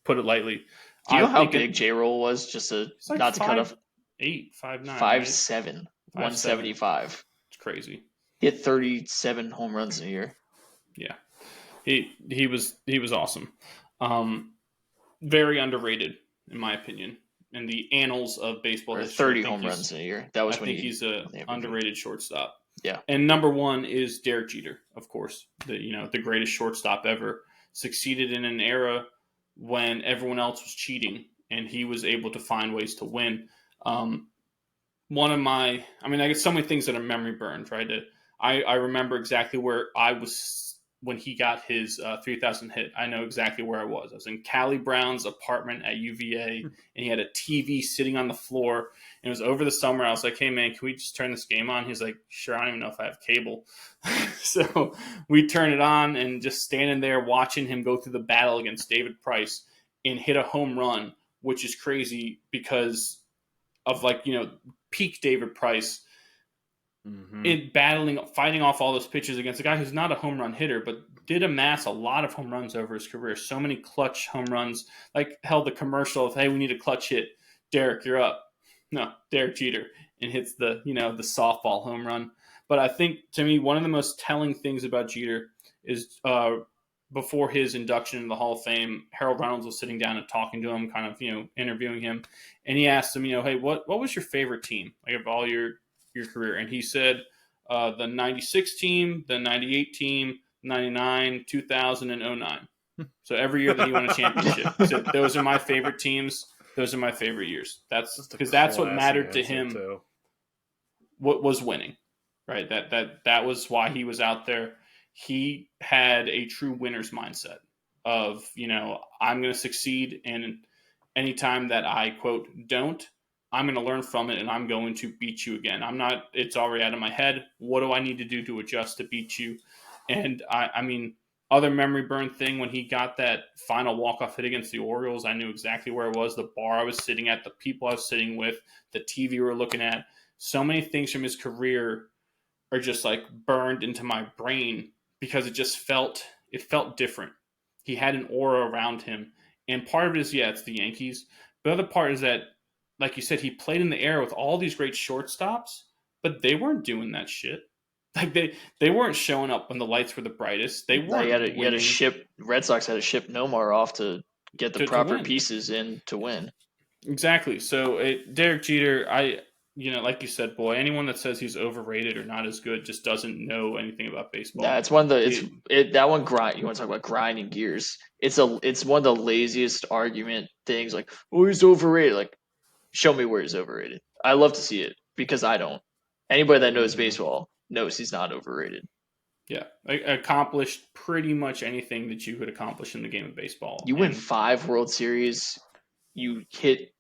S1: put it lightly.
S2: Do you know how big J-Roll was? Just
S1: like
S2: not to cut off.
S1: 5'8", 5'9",
S2: 5'7",
S1: right?
S2: 175.
S1: It's crazy.
S2: He had 37 home runs in a year.
S1: Yeah. He was awesome. Very underrated, in my opinion, in the annals of baseball history.
S2: 30 home runs in a year. That was
S1: he's an underrated shortstop.
S2: Yeah.
S1: And number 1 is Derek Jeter, of course, the greatest shortstop ever. Succeeded in an era when everyone else was cheating, and he was able to find ways to win. I get so many things that are memory burned, right? I remember exactly where I was when he got his 3,000 hit. I know exactly where I was. I was in Callie Brown's apartment at UVA, and he had a TV sitting on the floor. And it was over the summer. I was like, hey, man, can we just turn this game on? He's like, sure, I don't even know if I have cable. So we turn it on and just standing there watching him go through the battle against David Price and hit a home run, which is crazy because of peak David Price.
S3: Mm-hmm.
S1: In fighting off all those pitches against a guy who's not a home run hitter, but did amass a lot of home runs over his career. So many clutch home runs, held the commercial of, hey, we need a clutch hit. Derek, you're up. No, Derek Jeter, and hits the softball home run. But I think, to me, one of the most telling things about Jeter is before his induction into the Hall of Fame, Harold Reynolds was sitting down and talking to him, kind of, interviewing him. And he asked him, hey, what was your favorite team, of all your career? And he said the 96 team, the 98 team, 99, 2000, and 09. So every year that he won a championship. He said, those are my favorite teams. Those are my favorite years. That's because that's what mattered to him.
S3: Too.
S1: What was winning, right? That was why he was out there. He had a true winner's mindset of, I'm going to succeed, and anytime that I quote don't, I'm going to learn from it and I'm going to beat you again. It's already out of my head. What do I need to do to adjust to beat you? And I mean, other memory burn thing, when he got that final walk-off hit against the Orioles, I knew exactly where it was, the bar I was sitting at, the people I was sitting with, the TV we were looking at. So many things from his career are just like burned into my brain because it felt different. He had an aura around him. And part of it is, it's the Yankees. The other part is that, like you said, he played in the era with all these great shortstops, but they weren't doing that shit. Like they weren't showing up when the lights were the brightest. They weren't.
S2: You had to ship. Red Sox had to ship Nomar off to get the proper pieces in to win.
S1: Exactly. So Derek Jeter, like you said, boy, anyone that says he's overrated or not as good just doesn't know anything about baseball.
S2: Yeah, it's one of the that one grind. You want to talk about grinding gears? It's one of the laziest argument things. Like, oh, he's overrated. Like, show me where he's overrated. I love to see it because I don't. Anybody that knows baseball knows he's not overrated.
S1: Yeah, accomplished pretty much anything that you could accomplish in the game of baseball.
S2: You win 5 World Series. You hit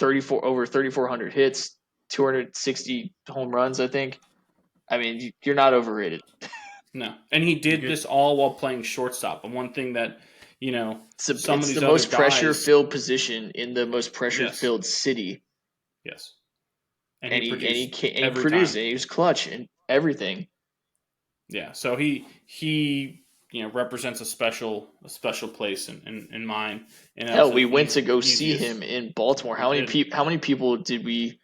S2: over 3,400 hits, 260 home runs. I think. I mean, you're not overrated.
S1: No, and he did this all while playing shortstop. And one thing that
S2: it's the most pressure-filled position in the most pressure-filled city.
S1: Yes,
S2: and he produced it. He was clutch and everything.
S1: Yeah, so he represents a special place in mine. And
S2: hell, we went to go see him in Baltimore. How many people did we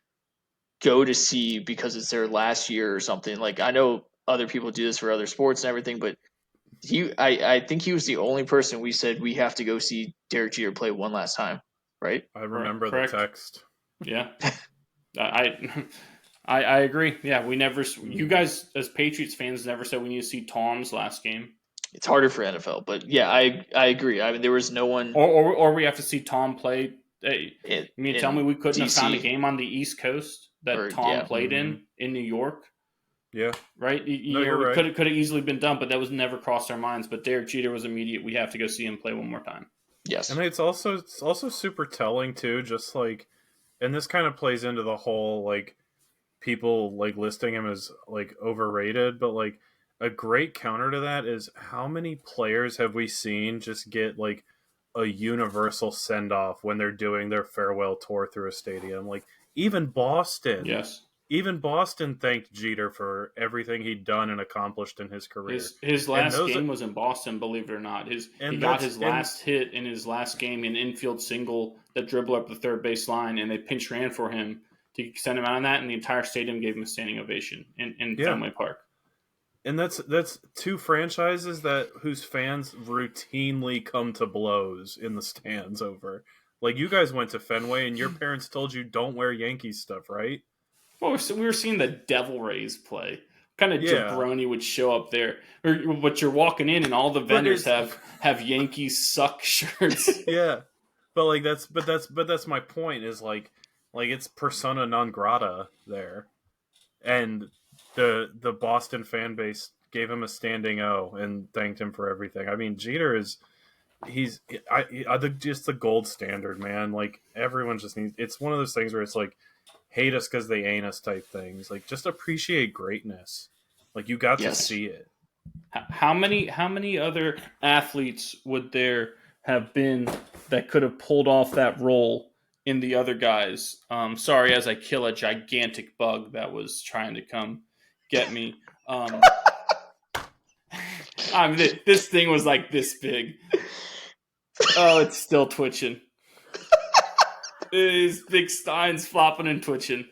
S2: go to see because it's their last year or something? Like, I know other people do this for other sports and everything, but I think he was the only person we said we have to go see Derek Jeter play one last time, right?
S3: I remember the text.
S1: Yeah, I agree. Yeah, we never. You guys as Patriots fans never said we need to see Tom's last game.
S2: It's harder for NFL, but yeah, I agree. I mean, there was no one,
S1: or we have to see Tom play. Hey, tell me we couldn't have found a game on the East Coast that Tom played in New York.
S3: Yeah.
S1: Right?
S3: You're right.
S1: Could have easily been done, but that was never crossed our minds. But Derek Jeter was immediate. We have to go see him play one more time.
S2: Yes.
S3: And it's also super telling too, just like, and this kind of plays into the whole like people like listing him as like overrated, but like a great counter to that is how many players have we seen just get like a universal send off when they're doing their farewell tour through a stadium? Like even Boston.
S1: Yes.
S3: Even Boston thanked Jeter for everything he'd done and accomplished in his career.
S1: His last game was in Boston, believe it or not. He got his last hit in his last game, an infield single that dribbled up the third base line, and they pinch ran for him to send him out on that, and the entire stadium gave him a standing ovation in Fenway Park.
S3: And that's two franchises whose fans routinely come to blows in the stands over. Like, you guys went to Fenway, and your parents told you don't wear Yankees stuff, right?
S1: Well, we were seeing the Devil Rays play. What kind of jabroni would show up there? But you're walking in, and all the vendors have Yankees suck shirts.
S3: Yeah, but that's my point. Is like it's persona non grata there, and the Boston fan base gave him a standing O and thanked him for everything. I mean, Jeter he's just the gold standard, man. Like, everyone just needs. It's one of those things where it's like, hate us because they ain't us type things. Like, just appreciate greatness. Like, you got to see it.
S1: How many other athletes would there have been that could have pulled off that role in the other guys? Sorry, as I kill a gigantic bug that was trying to come get me. This thing was like this big. Oh, it's still twitching. These big steins flopping and twitching.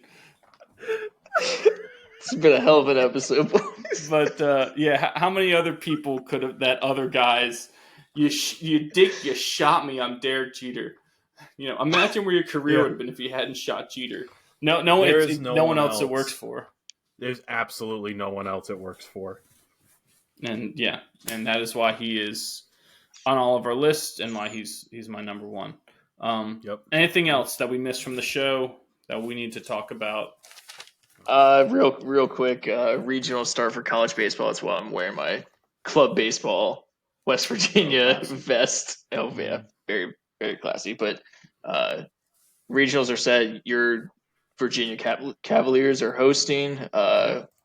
S2: It's been a hell of an episode.
S1: But how many other people could have, that other guys? You shot me. I'm Derek Jeter. Imagine where your career would have been if you hadn't shot Jeter. No one else it works for.
S3: there's absolutely no one else it works for.
S1: And that is why he is on all of our lists and why he's my number one.
S3: Yep.
S1: Anything else that we missed from the show that we need to talk about?
S2: Real quick, regional start for college baseball. That's why I'm wearing my club baseball West Virginia vest. Oh yeah, very very classy. But regionals are set. Your Virginia Cavaliers are hosting.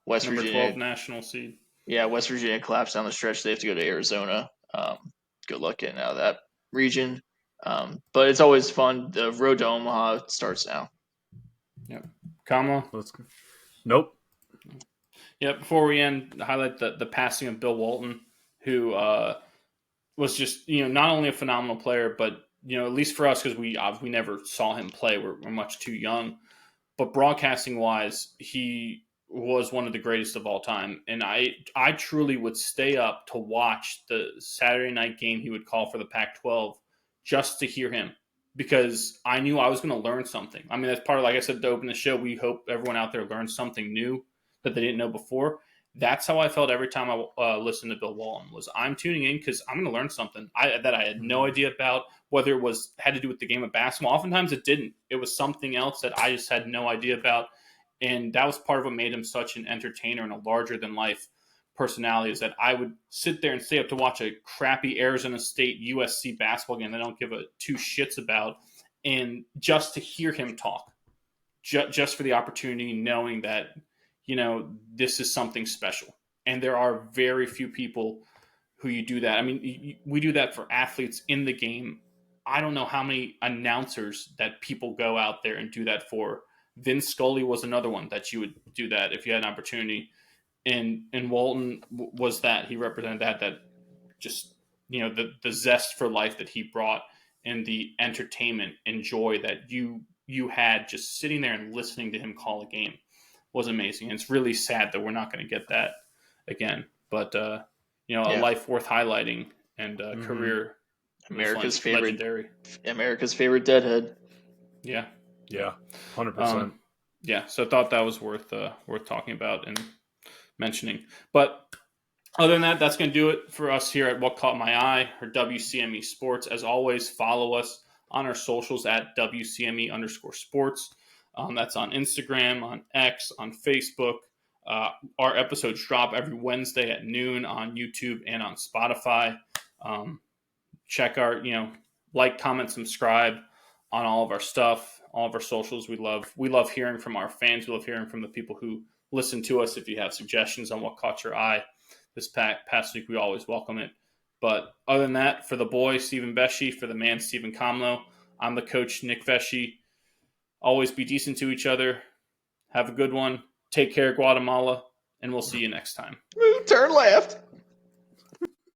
S2: West
S1: Number
S2: Virginia,
S1: 12 national seed.
S2: yeah, West Virginia collapsed down the stretch. They have to go to Arizona. Good luck getting out of that region. But it's always fun. The road to Omaha starts now.
S1: Yep. Komlo?
S3: Nope.
S1: Yeah, before we end, highlight the passing of Bill Walton, who was just, not only a phenomenal player, but, at least for us, because we never saw him play. We're much too young. But broadcasting-wise, he was one of the greatest of all time. And I truly would stay up to watch the Saturday night game he would call for the Pac-12 just to hear him, because I knew I was going to learn something. I mean, that's part of, like I said, to open the show, we hope everyone out there learns something new that they didn't know before. That's how I felt every time I listened to Bill Walton. Was I'm tuning in because I'm going to learn something that I had no idea about, whether it had to do with the game of basketball. Oftentimes it didn't. It was something else that I just had no idea about. And that was part of what made him such an entertainer and a larger-than-life personality, is that I would sit there and stay up to watch a crappy Arizona State USC basketball game that I don't give a two shits about, and just to hear him talk, just for the opportunity, knowing that, this is something special. And there are very few people who you do that. I mean, we do that for athletes in the game. I don't know how many announcers that people go out there and do that for. Vince Scully was another one that you would do that if you had an opportunity. And Walton was that. He represented that just, the zest for life that he brought, and the entertainment and joy that you had just sitting there and listening to him call a game was amazing. And it's really sad that we're not going to get that again. But, a life worth highlighting, and career
S2: America's favorite
S1: legendary.
S2: America's favorite deadhead.
S1: Yeah.
S3: Yeah. 100%.
S1: Yeah. So I thought that was worth talking about and mentioning. But other than that, that's going to do it for us here at What Caught My Eye, or WCME Sports. As always, follow us on our socials at WCME_sports. That's on Instagram, on X, on Facebook. Our episodes drop every Wednesday at noon on YouTube and on Spotify. Check our, like, comment, subscribe on all of our stuff, all of our socials. We love hearing from our fans. We love hearing from the people who listen to us. If you have suggestions on what caught your eye this past week, we always welcome it. But other than that, for the boy, Stephen Beshy, for the man, Stephen Komlo, I'm the coach, Nick Veshy. Always be decent to each other. Have a good one. Take care, Guatemala, and we'll see you next time.
S2: Turn left.